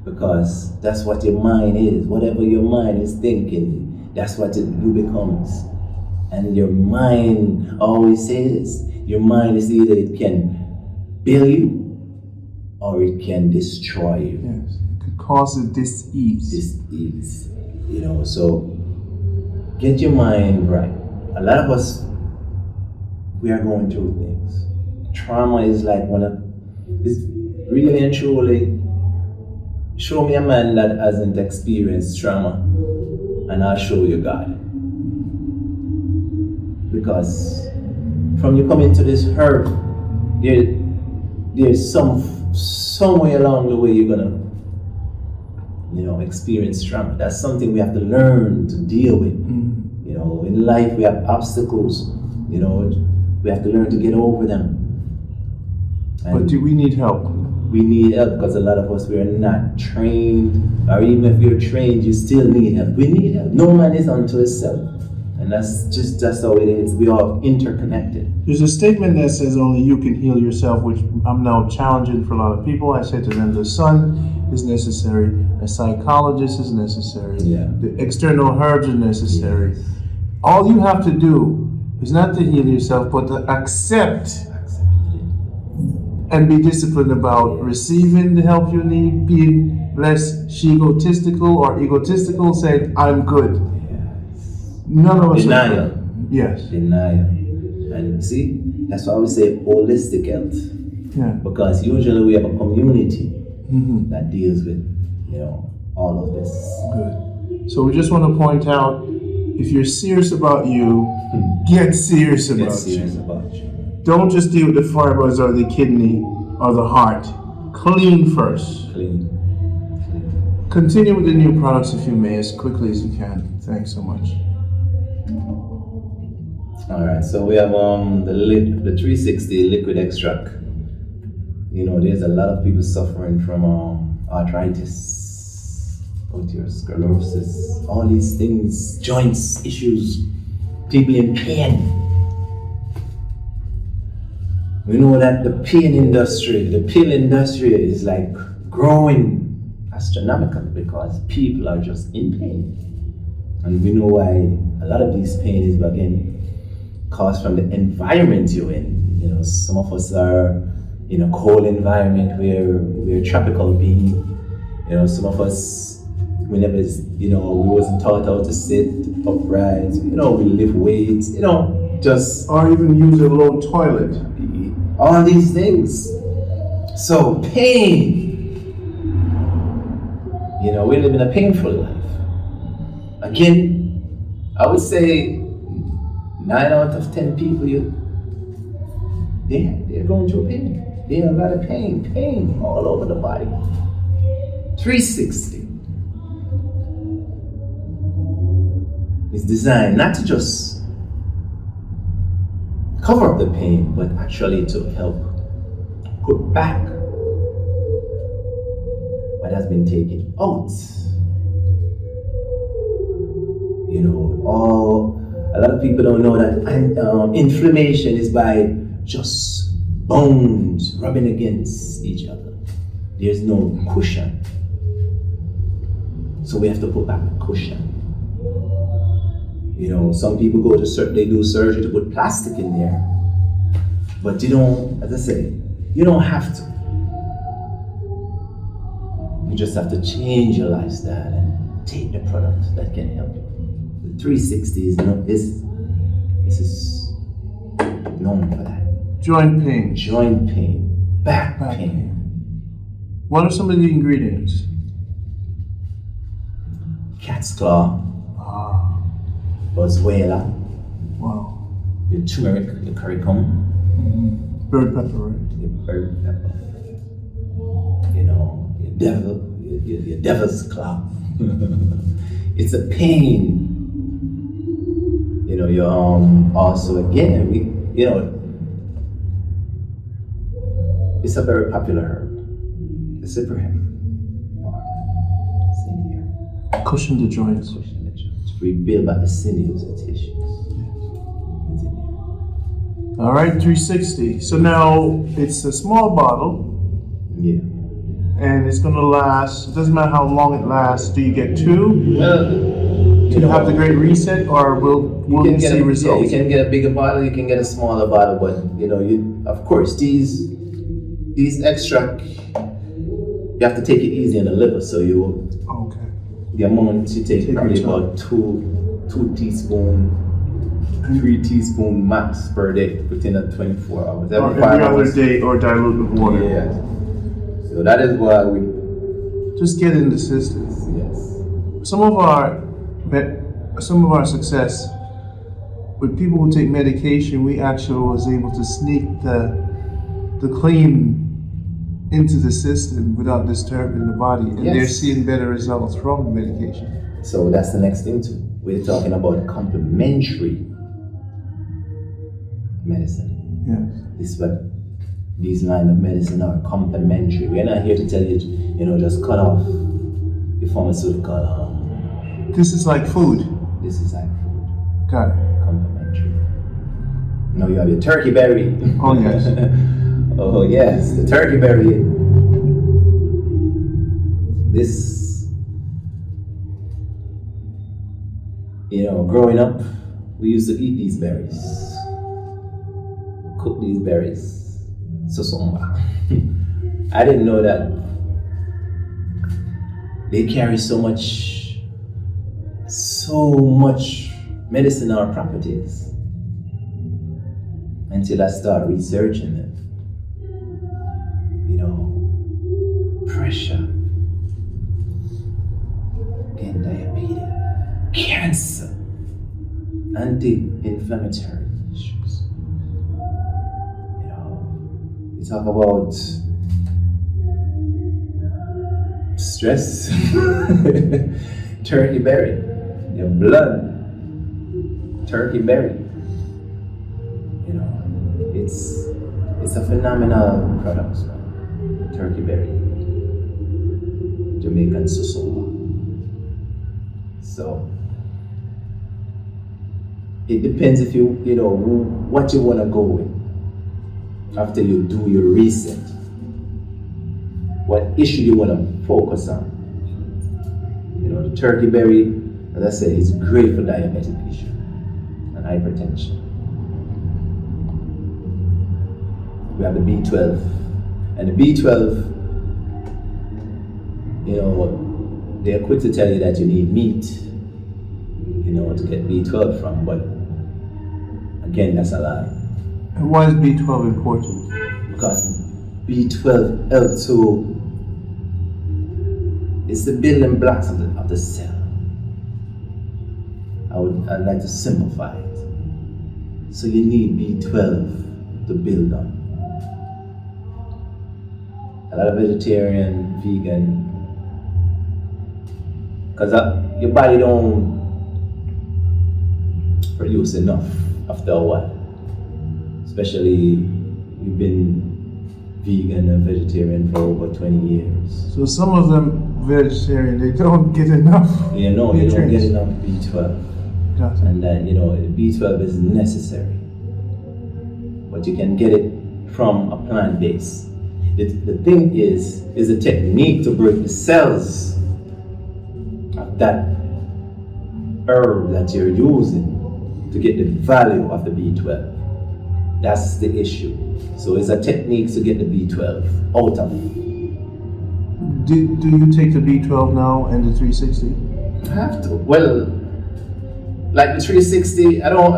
Because that's what your mind is. Whatever your mind is thinking, that's what you becomes. And your mind, always say this, your mind is either it can build you or it can destroy you. Yes, it could cause a dis-ease. Dis-ease, so get your mind right. A lot of us, we are going through things. Trauma is like it's really and truly, show me a man that hasn't experienced trauma and I'll show you God. Because from you coming to this earth, there's some way along the way you're gonna experience trauma. That's something we have to learn to deal with. In life we have obstacles. We have to learn to get over them. And but do we need help? We need help because a lot of us, we are not trained, or even if you're trained, you still need help. We need help. No man is unto himself. And that's how it is. We are interconnected. There's a statement that says only you can heal yourself, which I'm now challenging for a lot of people. I said to them, the sun is necessary, a psychologist is necessary, the external herbs are necessary. Yes. All you have to do is not to heal yourself, but to accept and be disciplined about receiving the help you need, being less egotistical or egotistical, saying, I'm good. None of us Denial. Yes. Denial. And see, that's why we say holistic health. Yeah. Because usually we have a community that deals with, all of this. Good. So we just want to point out, if you're serious about you, get serious about you. Don't just deal with the fibers or the kidney or the heart. Clean first. Clean. Continue with the new products if you may, as quickly as you can. Thanks so much. All right, so we have the 360 liquid extract. there's a lot of people suffering from arthritis, osteosclerosis, all these things, joints issues, people in pain. We know that the pill industry is like growing astronomically because people are just in pain. And we know why a lot of these pain is again caused from the environment you're in. Some of us are in a cold environment where we're a tropical being. Some of us, we never, we wasn't taught how to sit upright. We lift weights. Just or even use a low toilet. all these things. So pain. We live in a painful life. Again, I would say 9 out of 10 people, they're going through pain. They have a lot of pain all over the body. 360 is designed not to just cover up the pain, but actually to help put back what has been taken out. A lot of people don't know that inflammation is by just bones rubbing against each other. There's no cushion. So we have to put back the cushion. Some people they do surgery to put plastic in there. But you don't, as I say, you don't have to. You just have to change your lifestyle and take the products that can help you. The 360 is this is known for that. Joint pain. Joint pain, back pain. What are some of the ingredients? Cat's claw, boswellia, Wow. your turmeric, your currycumb, Bird pepper, right? your bird pepper, your devil's claw. It's a pain. You also again it's a very popular herb. The cypress. It's in here. Cushion the joints. To rebuild back the sinews and tissues. It's in here. All right, 360. So now it's a small bottle. Yeah. And it's going to last. It doesn't matter how long it lasts. Do you get two? Well, Do you have the great reset, or will we see results? Yeah, you can get a bigger bottle. You can get a smaller bottle, but of course these extract you have to take it easy on the liver. So Okay. the amount you take probably about 2 teaspoons, 3 teaspoons max per day within a 24 hours. Every other day, or dilute with water. Yeah. So that is why we just get in the system. yes. Some of our success with people who take medication, we actually was able to sneak the clean into the system without disturbing the body, and they're seeing better results from the medication. So that's the next thing too. We're talking about complementary medicine. Yes. This is what these line of medicine are, complementary. We're not here to tell you, just cut off your pharmaceutical. This is like food. This is like food. Got it. Complementary. You have your turkey berry. Oh yes. Oh yes, the turkey berry. This, growing up, we used to eat these berries. Cook these berries. Sosomba. I didn't know that they carry so much medicinal properties until I start researching them. Pressure, again, diabetes, cancer, anti-inflammatory issues. We talk about stress, turkey berry, your blood, turkey berry. It's a phenomenal product. turkey berry, Jamaican susoba. So it depends if you know what you want to go with after you do your reset. What issue you want to focus on. You know, the turkey berry, as I said, is great for diabetic issue and hypertension. We have the B12, and the B12, you know, they're quick to tell you that you need meat, you know, to get B12 from, but again, that's a lie. And why is B12 important? Because B12 helps to, it's the building blocks of the cell. I'd like to simplify it. So you need B12 to build on. A lot of vegetarian, vegan, because your body don't produce enough after a while. Especially you've been vegan and vegetarian for over 20 years. So some of them vegetarian, they don't get enough. You know, you don't get enough B12. Got it. And then, you know, B12 is necessary. But you can get it from a plant base. The thing is a technique to break the cells of that herb that you're using to get the value of the B12. That's the issue. So it's a technique to get the B12 out of it. Do you take the B12 now and the 360? I have to. Well, like the 360, I don't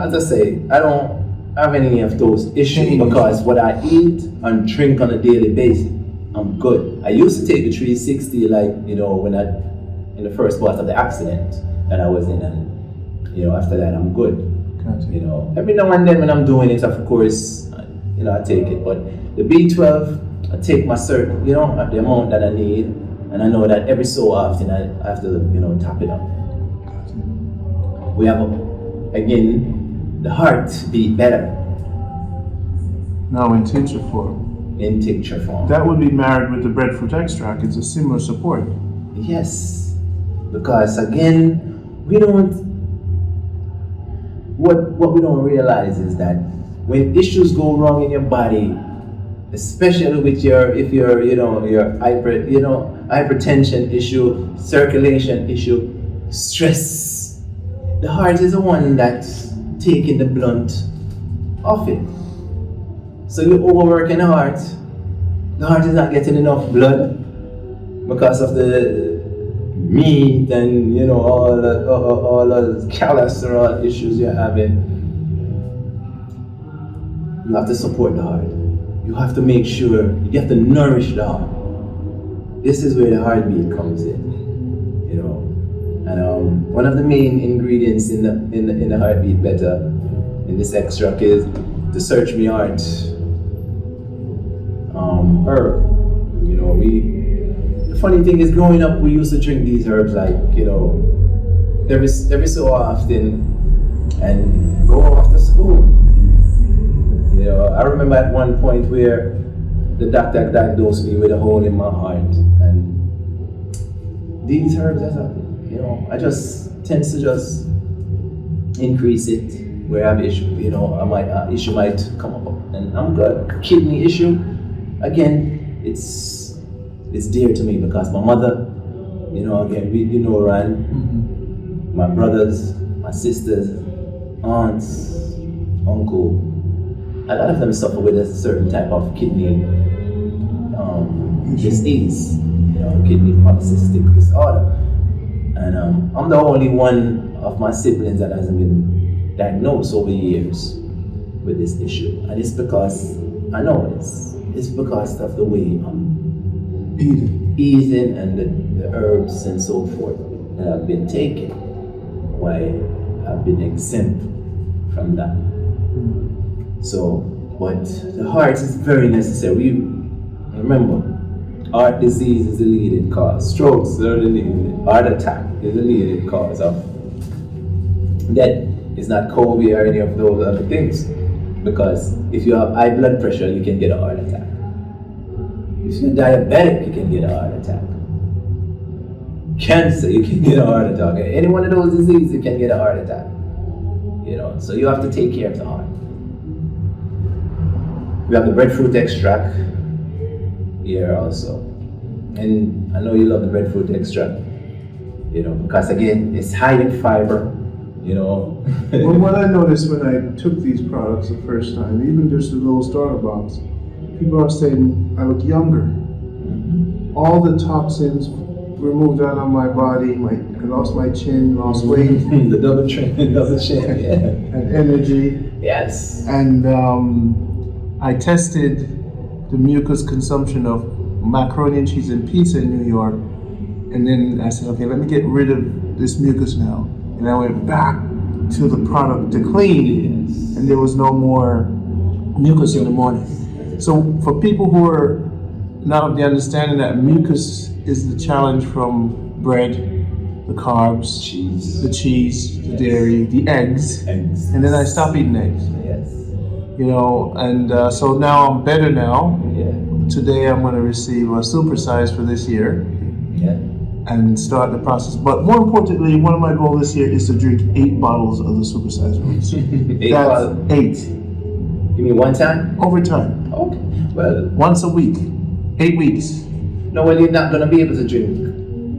have any of those issues because what I eat and drink on a daily basis, I'm good. I used to take the 360 like, you know, when in the first part of the accident that I was in, and, you know, after that I'm good. Gotcha. You know, every now and then when I'm doing it, of course, you know, I take it. But the B12, I take my certain, you know, the amount that I need, and I know that every so often I have to, you know, top it up. Gotcha. We have, again, the heart beat better Now in tincture form. in tincture form. That would be married with the breadfruit extract. It's a similar support. Yes, because again, we don't. What we don't realize is that when issues go wrong in your body, especially with your hypertension issue, circulation issue, stress, the heart is the one that's taking the blunt of it. So you overworking the heart is not getting enough blood because of the meat and, you know, all the cholesterol issues you're having. You have to support the heart. You have to make sure, you have to nourish the heart. This is where the heartbeat comes in, you know. And one of the main ingredients in the heartbeat better in this extract is the Search Me Heart herb. You know, the funny thing is, growing up, we used to drink these herbs like, you know, every so often and go off to school. You know, I remember at one point where the doctor diagnosed me with a hole in my heart, and these herbs, you know, I just tend to just increase it where I have issue. You know, issue might come up, and I'm good. Kidney issue, again, it's dear to me because my mother, you know, again, you know, Ryan, my brothers, my sisters, aunts, uncle, a lot of them suffer with a certain type of kidney disease, you know, kidney polycystic disorder. And I'm the only one of my siblings that hasn't been diagnosed over years with this issue. And it's because, I know this, it's because of the way I'm eating and the herbs and so forth that I've been taking. Why I've been exempt from that. So, but the heart is very necessary. Remember, heart disease is the leading cause. Strokes are the leading. Heart attack is the leading cause of death. It's not COVID or any of those other things. Because if you have high blood pressure, you can get a heart attack. If you're diabetic, you can get a heart attack. Cancer, you can get a heart attack. Any one of those diseases, you can get a heart attack. So you have to take care of the heart. We have the breadfruit extract here also. And I know you love the breadfruit extract, because again, it's high in fiber, Well, what I noticed when I took these products the first time, even just the little starter box, people are saying I look younger. All the toxins were moved out of my body. I lost my chin, lost weight. The double chin, yeah. And energy. Yes. And I tested the mucus consumption of macaroni and cheese and pizza in New York. And then I said, okay, let me get rid of this mucus now. And I went back to the product to clean. Yes. And there was no more mucus in the morning. So for people who are not of the understanding that mucus is the challenge from bread, the carbs, the cheese, the dairy, the eggs, and then I stopped eating eggs. Yes. And so now I'm better now. Yeah. Today I'm going to receive a supersize for this year. Yeah. And start the process. But more importantly, one of my goals this year is to drink 8 bottles of the supersize roots. 8 That's bottles? 8. You mean one time? Over time. Okay. Well, once a week. 8 weeks. No, well, you're not going to be able to drink.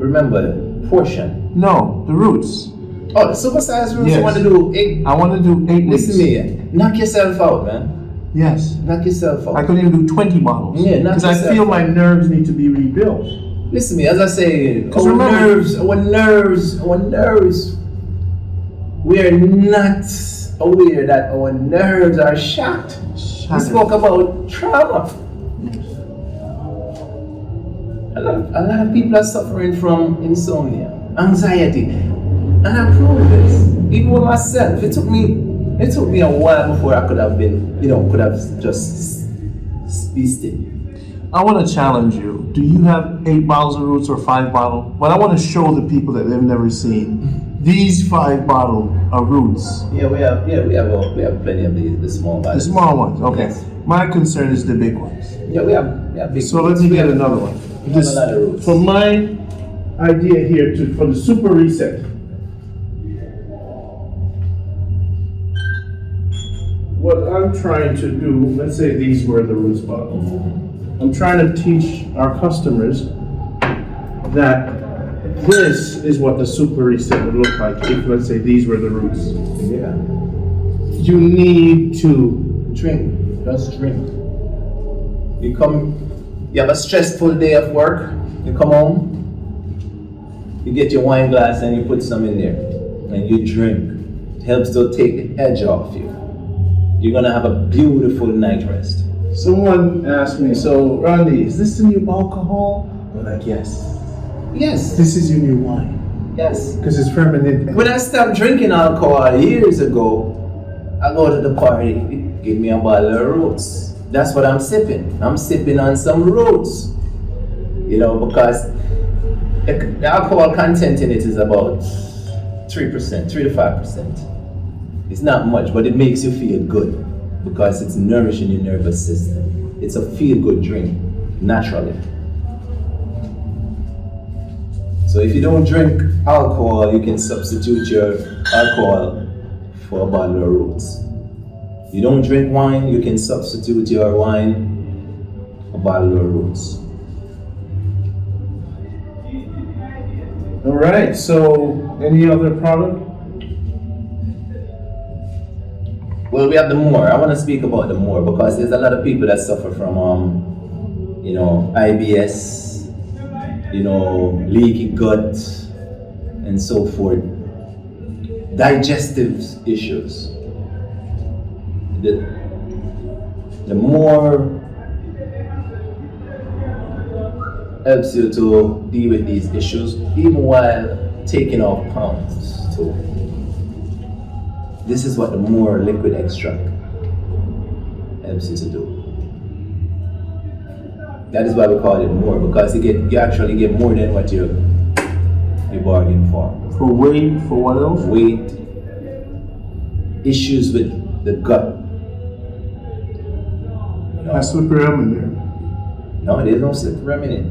Remember, portion. No, the roots. Oh, the supersized roots, Yes. you want to do 8? I want to do 8 weeks. Listen to me. Knock yourself out, man. Yes. Knock yourself out. I could even do 20 bottles. Yeah, knock because I yourself feel out. my nerves need to be rebuilt. Listen to me, as I say, Because our remember- nerves, we are not aware that our nerves are shot. We spoke about trauma. A lot of people are suffering from insomnia, anxiety, and I prove this. Even with myself, it took me a while before I could have been, could have just be still. I want to challenge you. Do you have 8 bottles of roots or 5 bottles? But I want to show the people that they've never seen. These 5 bottles are roots. Yeah, we have plenty of the small The bottles. small ones, okay. Yes. My concern is the big ones. Yeah, we have big. So let me get another one. We have a lot of roots. For my idea here for the super reset. What I'm trying to do, let's say these were the roots bottle. I'm trying to teach our customers that this is what the super reset would look like if, let's say, these were the roots. Yeah. You need to Drink. Just drink. You have a stressful day of work, you come home, you get your wine glass and you put some in there and you drink. It helps to take the edge off you. You're gonna have a beautiful night rest. Someone asked me, so Randy, is this the new alcohol? I'm like, yes. Yes. This is your new wine. Yes. Because it's fermented. When I stopped drinking alcohol years ago, I go to the party, give me a bottle of roots. That's what I'm sipping. I'm sipping on some roots. Because the alcohol content in it is about 3%, 3 to 5%. It's not much, but it makes you feel good because it's nourishing your nervous system. It's a feel-good drink, naturally. So if you don't drink alcohol, you can substitute your alcohol for a bottle of roots. You don't drink wine, you can substitute your wine a bottle of roots. All right, so any other product? Well, we have the more. I want to speak about the more because there's a lot of people that suffer from, IBS, leaky gut, and so forth. Digestive issues. The more helps you to deal with these issues, even while taking off pounds too. This is what the more liquid extract helps you to do. That is why we call it more, because you actually get more than what you bargained for. For weight, for what else? Weight, issues with the gut. I slip around in there. No, there's no secret remedy.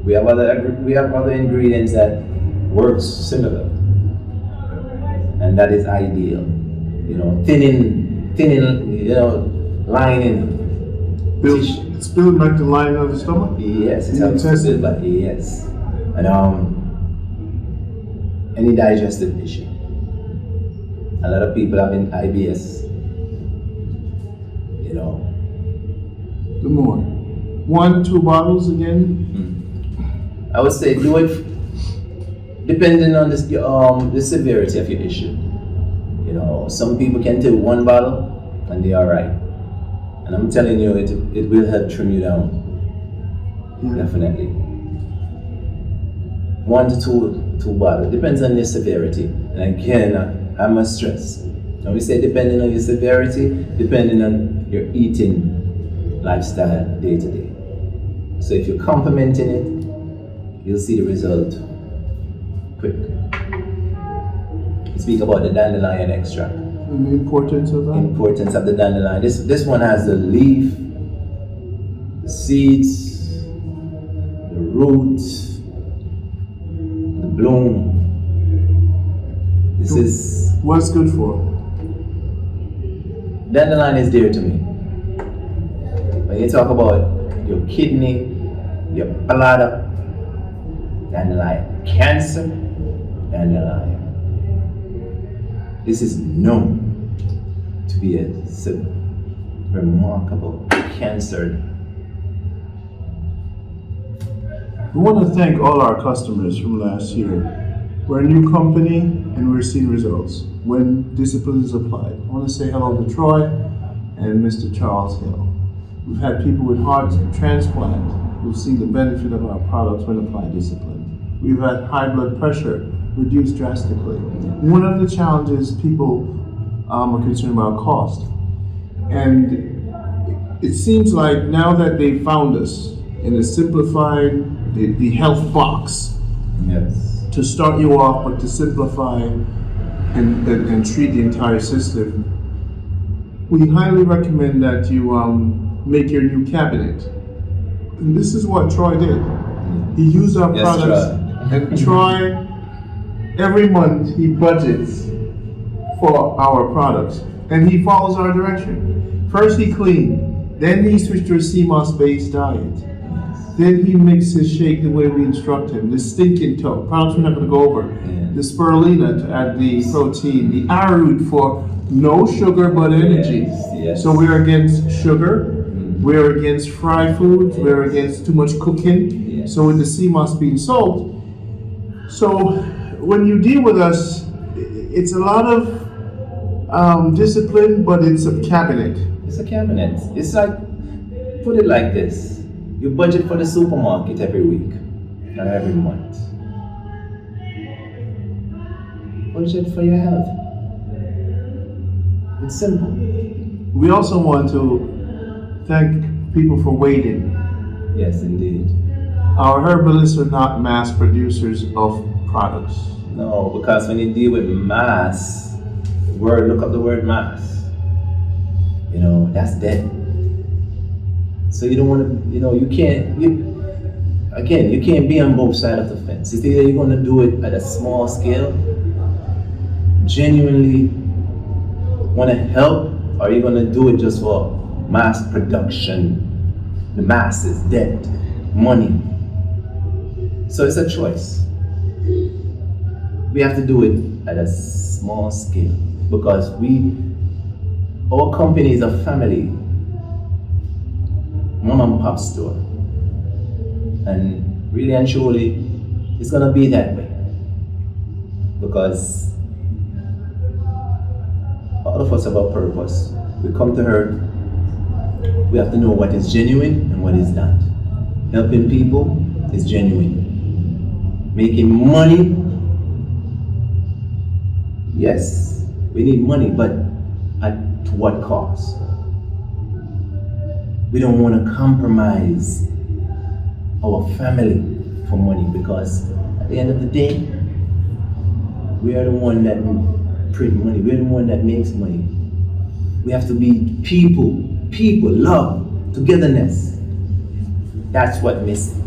We have other ingredients that works similar, and that is ideal. You know, thinning, you know, lining. It's building like the lining of the stomach? Yes, it helps to build back. Yes, and any digestive issue. A lot of people having IBS. You know. Good morning. 1, 2 bottles again? I would say do it depending on the severity of your issue. You know, some people can take 1 bottle and they are right. And I'm telling you, it will help trim you down. Yeah. Definitely. 1 to 2 bottles. Depends on your severity. And again, I must stress. When we say depending on your severity, depending on your eating lifestyle day to day. So if you're complementing it, you'll see the result quick. We speak about the dandelion extract. And the importance of that? Importance of the dandelion. This one has the leaf, the seeds, the roots, the bloom. This is what's good for? Dandelion is dear to me. When you talk about your kidney, your bladder, dandelion, cancer, dandelion. This is known to be a remarkable cancer. We want to thank all our customers from last year. We're a new company and we're seeing results when discipline is applied. I want to say hello to Troy and Mr. Charles Hill. We've had people with heart transplant who've seen the benefit of our products when applied discipline. We've had high blood pressure reduced drastically. One of the challenges people are concerned about cost. And it seems like now that they've found us in a simplified, the health box, Yes. to start you off, but to simplify and treat the entire system, we highly recommend that you make your new cabinet. And this is what Troy did. He used our Yes, products, and Troy, every month he budgets for our products, and he follows our direction. First he cleaned, then he switched to a CMOS-based diet. Then he mixed his shake the way we instruct him. The stinking toe, products we're not going to go over. Yeah. The spirulina to add the protein. The arrowroot for no sugar but energy. Yes. So we're against sugar. We're against fried foods. We're against too much cooking. Yes. So with the CMOS being sold. So when you deal with us, it's a lot of discipline, but it's a cabinet. It's a cabinet. It's like, put it like this. You budget for the supermarket every week or every month. Budget for your health. It's simple. We also want to thank people for waiting. Yes, indeed. Our herbalists are not mass producers of products. No, because when you deal with mass, look up the word mass. You know, that's dead. So you don't want to, you can't be on both sides of the fence. It's either you're going to do it at a small scale, genuinely want to help, or you're going to do it just for mass production. The masses, debt, money. So it's a choice. We have to do it at a small scale because our company is a family mom and pop store, and really and truly it's gonna be that way because all of us have a purpose. We come to Earth, we have to know what is genuine and what is not. Helping people is genuine. Making money, yes, we need money, but at what cost? We don't want to compromise our family for money because at the end of the day, we are the one that print money. We're the one that makes money. We have to be people, love, togetherness. That's what missing.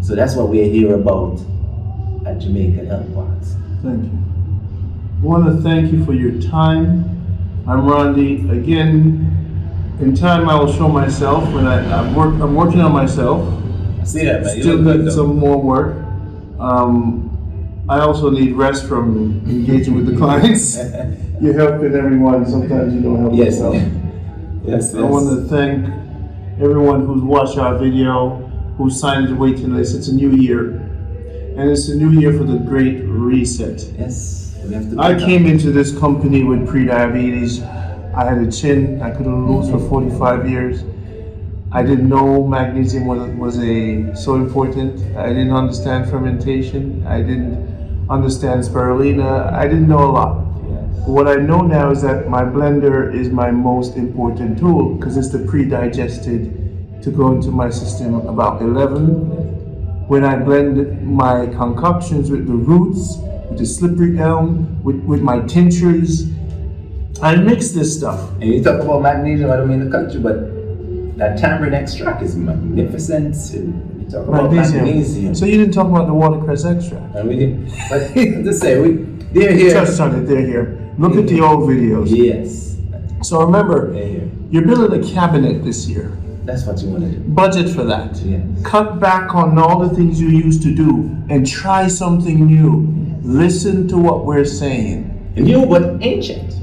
So that's what we're here about at Jamaica Health Box. Thank you. I want to thank you for your time. I'm Rondi. Again, in time I will show myself when I'm working on myself. I see that, man. You Still look good, need though. some more work. I also need rest from engaging with the clients. You're helping everyone. Sometimes you don't help Yes. yourself. Yes. I want to thank everyone who's watched our video, who signed the waiting list. It's a new year. And it's a new year for the Great Reset. Yes. We have to I came into this company with pre-diabetes. I had a chin I couldn't lose for 45 years. I didn't know magnesium was so important. I didn't understand fermentation. I didn't understand spirulina. I didn't know a lot. Yes. What I know now is that my blender is my most important tool because it's the pre-digested to go into my system about 11. When I blend my concoctions with the roots, with the slippery elm, with my tinctures, I mix this stuff. And you talk about magnesium, I don't mean the country, but that tamarind extract is magnificent. You talk about magnesium. So you didn't talk about the watercress extract. And we did, but just say, they're here. Touched on it, they're here. Look at the old videos. Yes. So remember, They're here. you're building a cabinet this year. That's what you want to do. Budget for that. Yes. Cut back on all the things you used to do and try something new. Listen to what we're saying. New but ancient.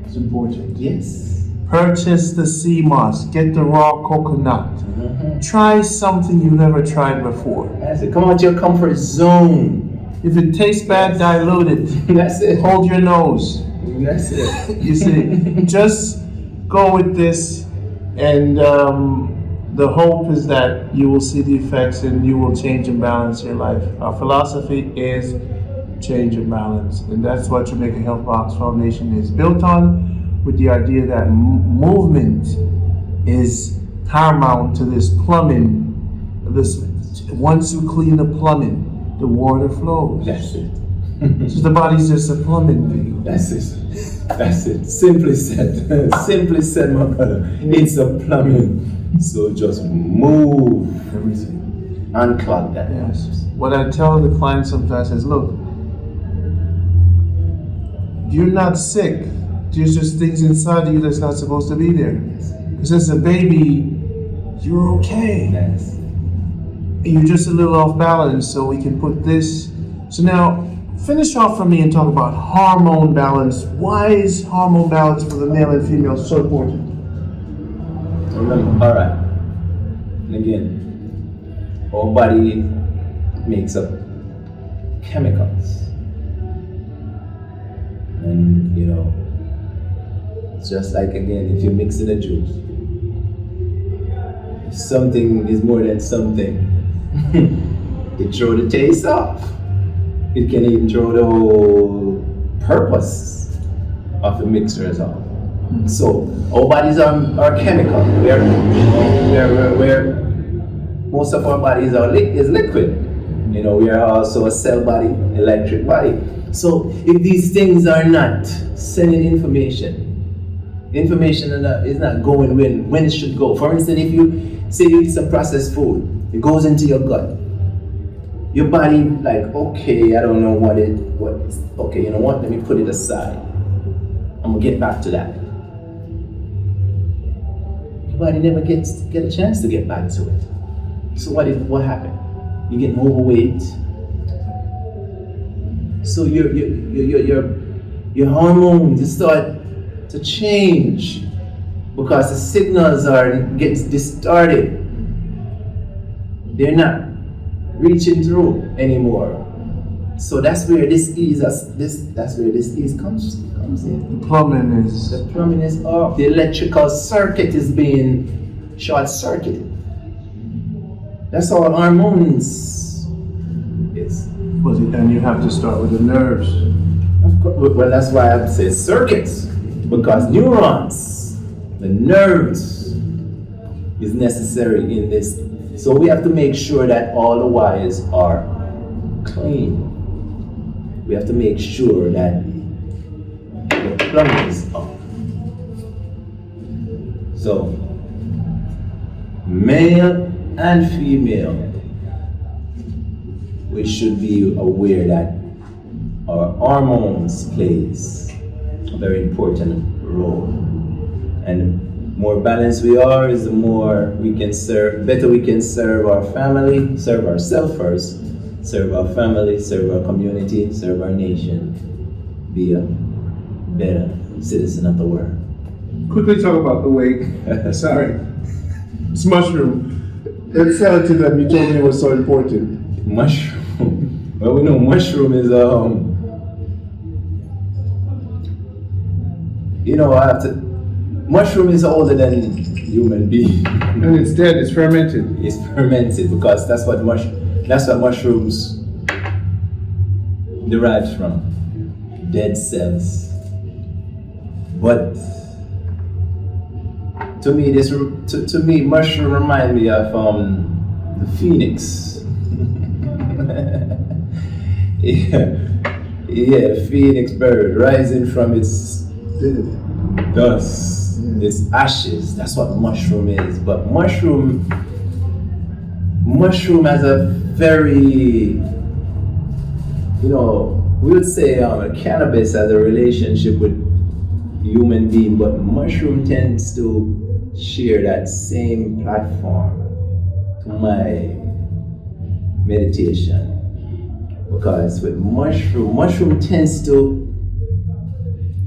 It's important. Yes. Purchase the sea moss. Get the raw coconut. Mm-hmm. Try something you never tried before. That's it. Come out your comfort zone. If it tastes bad, dilute it. That's it. Hold your nose. That's it. You see, just go with this, and the hope is that you will see the effects and you will change and balance your life. Our philosophy is change and balance, and that's what Jamaica Health Box Foundation is built on, with the idea that movement is paramount to this plumbing. Once you clean the plumbing, the water flows. That's it. So the body's just a plumbing thing. That's it. That's it. Simply said. Simply said, my brother. It's a plumbing. So just move everything. Unclog that. Yes. What I tell the clients sometimes is, look, you're not sick. There's just things inside of you that's not supposed to be there. Because as a baby, you're okay. Yes. You're just a little off balance, so we can put this. So now, finish off for me and talk about hormone balance. Why is hormone balance for the male and female so important? Remember, all right. And again, our body makes up chemicals. And, it's just like, again, if you mix in a juice, if something is more than something, it throw the taste off. It can even throw the whole purpose of the mixers off. So our bodies are chemical. Where most of our bodies is liquid. We are also a cell body, electric body. So if these things are not sending information is not going when it should go. For instance, if you say you eat some processed food, it goes into your gut. Your body like, okay, I don't know okay, you know what? Let me put it aside. I'm gonna get back to that. Your body never get a chance to get back to it. So what happened? You get overweight. So your hormones start to change because the signals gets distorted. They're not reaching through anymore. So that's where this ease comes in. The plumbing is. The plumbing is off. The electrical circuit is being short-circuited. That's all hormones is. And you have to start with the nerves. Of course. Well, that's why I say circuits, because neurons, the nerves, is necessary in this. So we have to make sure that all the wires are clean. We have to make sure that the plumbing is up. So male and female, we should be aware that our hormones plays a very important role. And the more balanced we are, is the more we can serve, better we can serve our family, serve ourselves first, serve our family, serve our community, serve our nation, be a better citizen of the world. Quickly talk about the weight. Sorry. It's mushroom. It's something that you told me was so important. Mushroom. Well, we know mushroom is I have to. Mushroom is older than human being. And it's dead. It's fermented. It's fermented because that's what mushrooms derives from. Dead cells. But to me, mushroom remind me of the phoenix. yeah, phoenix bird rising from its dust, its ashes. That's what mushroom is. But mushroom has a very, we would say cannabis has a relationship with human being, but mushroom tends to share that same platform to my meditation, because with mushroom tends to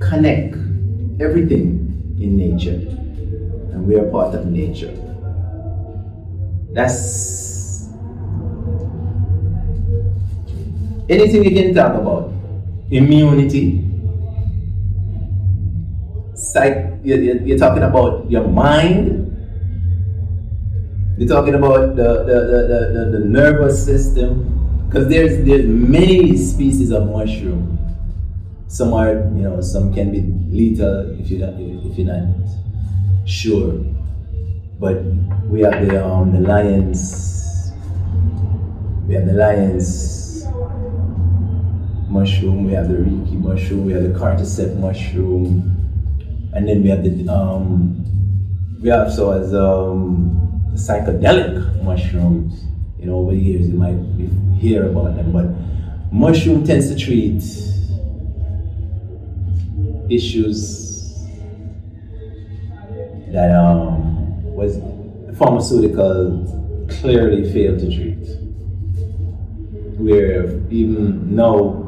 connect everything in nature, and we are part of nature. That's anything you can talk about. Immunity. You're talking about your mind. You're talking about the nervous system, because there's many species of mushroom. Some are, some can be lethal if you're not sure. But we have the lion's mushroom. We have the reiki mushroom. We have the cordyceps mushroom. And then we have the psychedelic mushrooms. Over the years you might hear about them, but mushroom tends to treat issues that was pharmaceutical clearly failed to treat. Where even now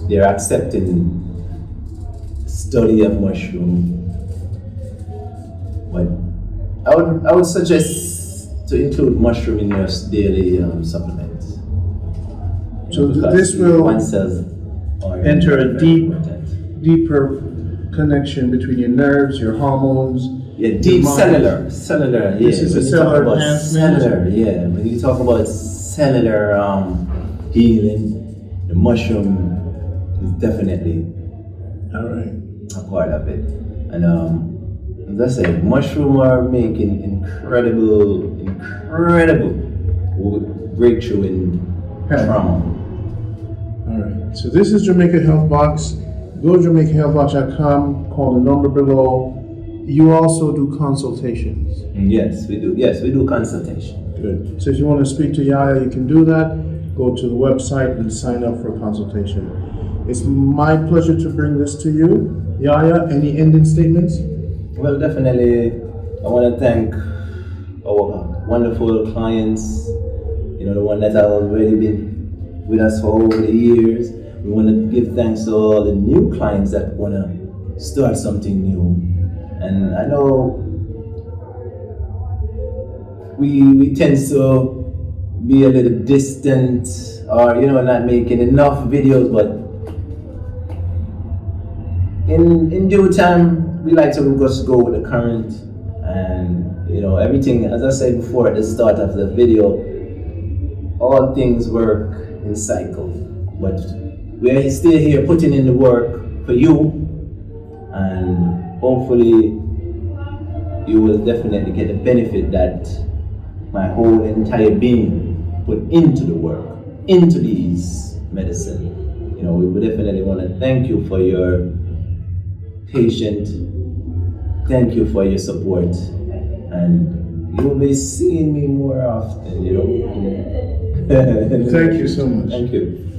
they're accepting study of mushroom, but I would suggest to include mushroom in your daily supplements. So this will enter a deeper connection between your nerves, your hormones. Yeah, deep cellular. Yeah. This is a cellular enhancement. Cellular, yeah. When you talk about cellular healing, the mushroom is definitely all right. A part of it. And as I said, mushroom are making incredible breakthrough in trauma. All right. So this is Jamaica Health Box. Go to JamaicaHealthBox.com. Call the number below. You also do consultations. Yes, we do. Yes, we do consultation. Good. So if you want to speak to Yaya, you can do that. Go to the website and sign up for a consultation. It's my pleasure to bring this to you. Yaya, any ending statements? Well, definitely, I want to thank our wonderful clients, the one that have already been with us for over the years. We want to give thanks to all the new clients that want to start something new. And I know we tend to be a little distant or, not making enough videos, but in due time, we like to just go with the current, and everything, as I said before at the start of the video, all things work in cycle, but we're still here putting in the work for you, and hopefully you will definitely get the benefit that my whole entire being put into the work, into these medicine. We would definitely want to thank you for your patience, thank you for your support, and you'll be seeing me more often, you know. Thank you so much. Thank you.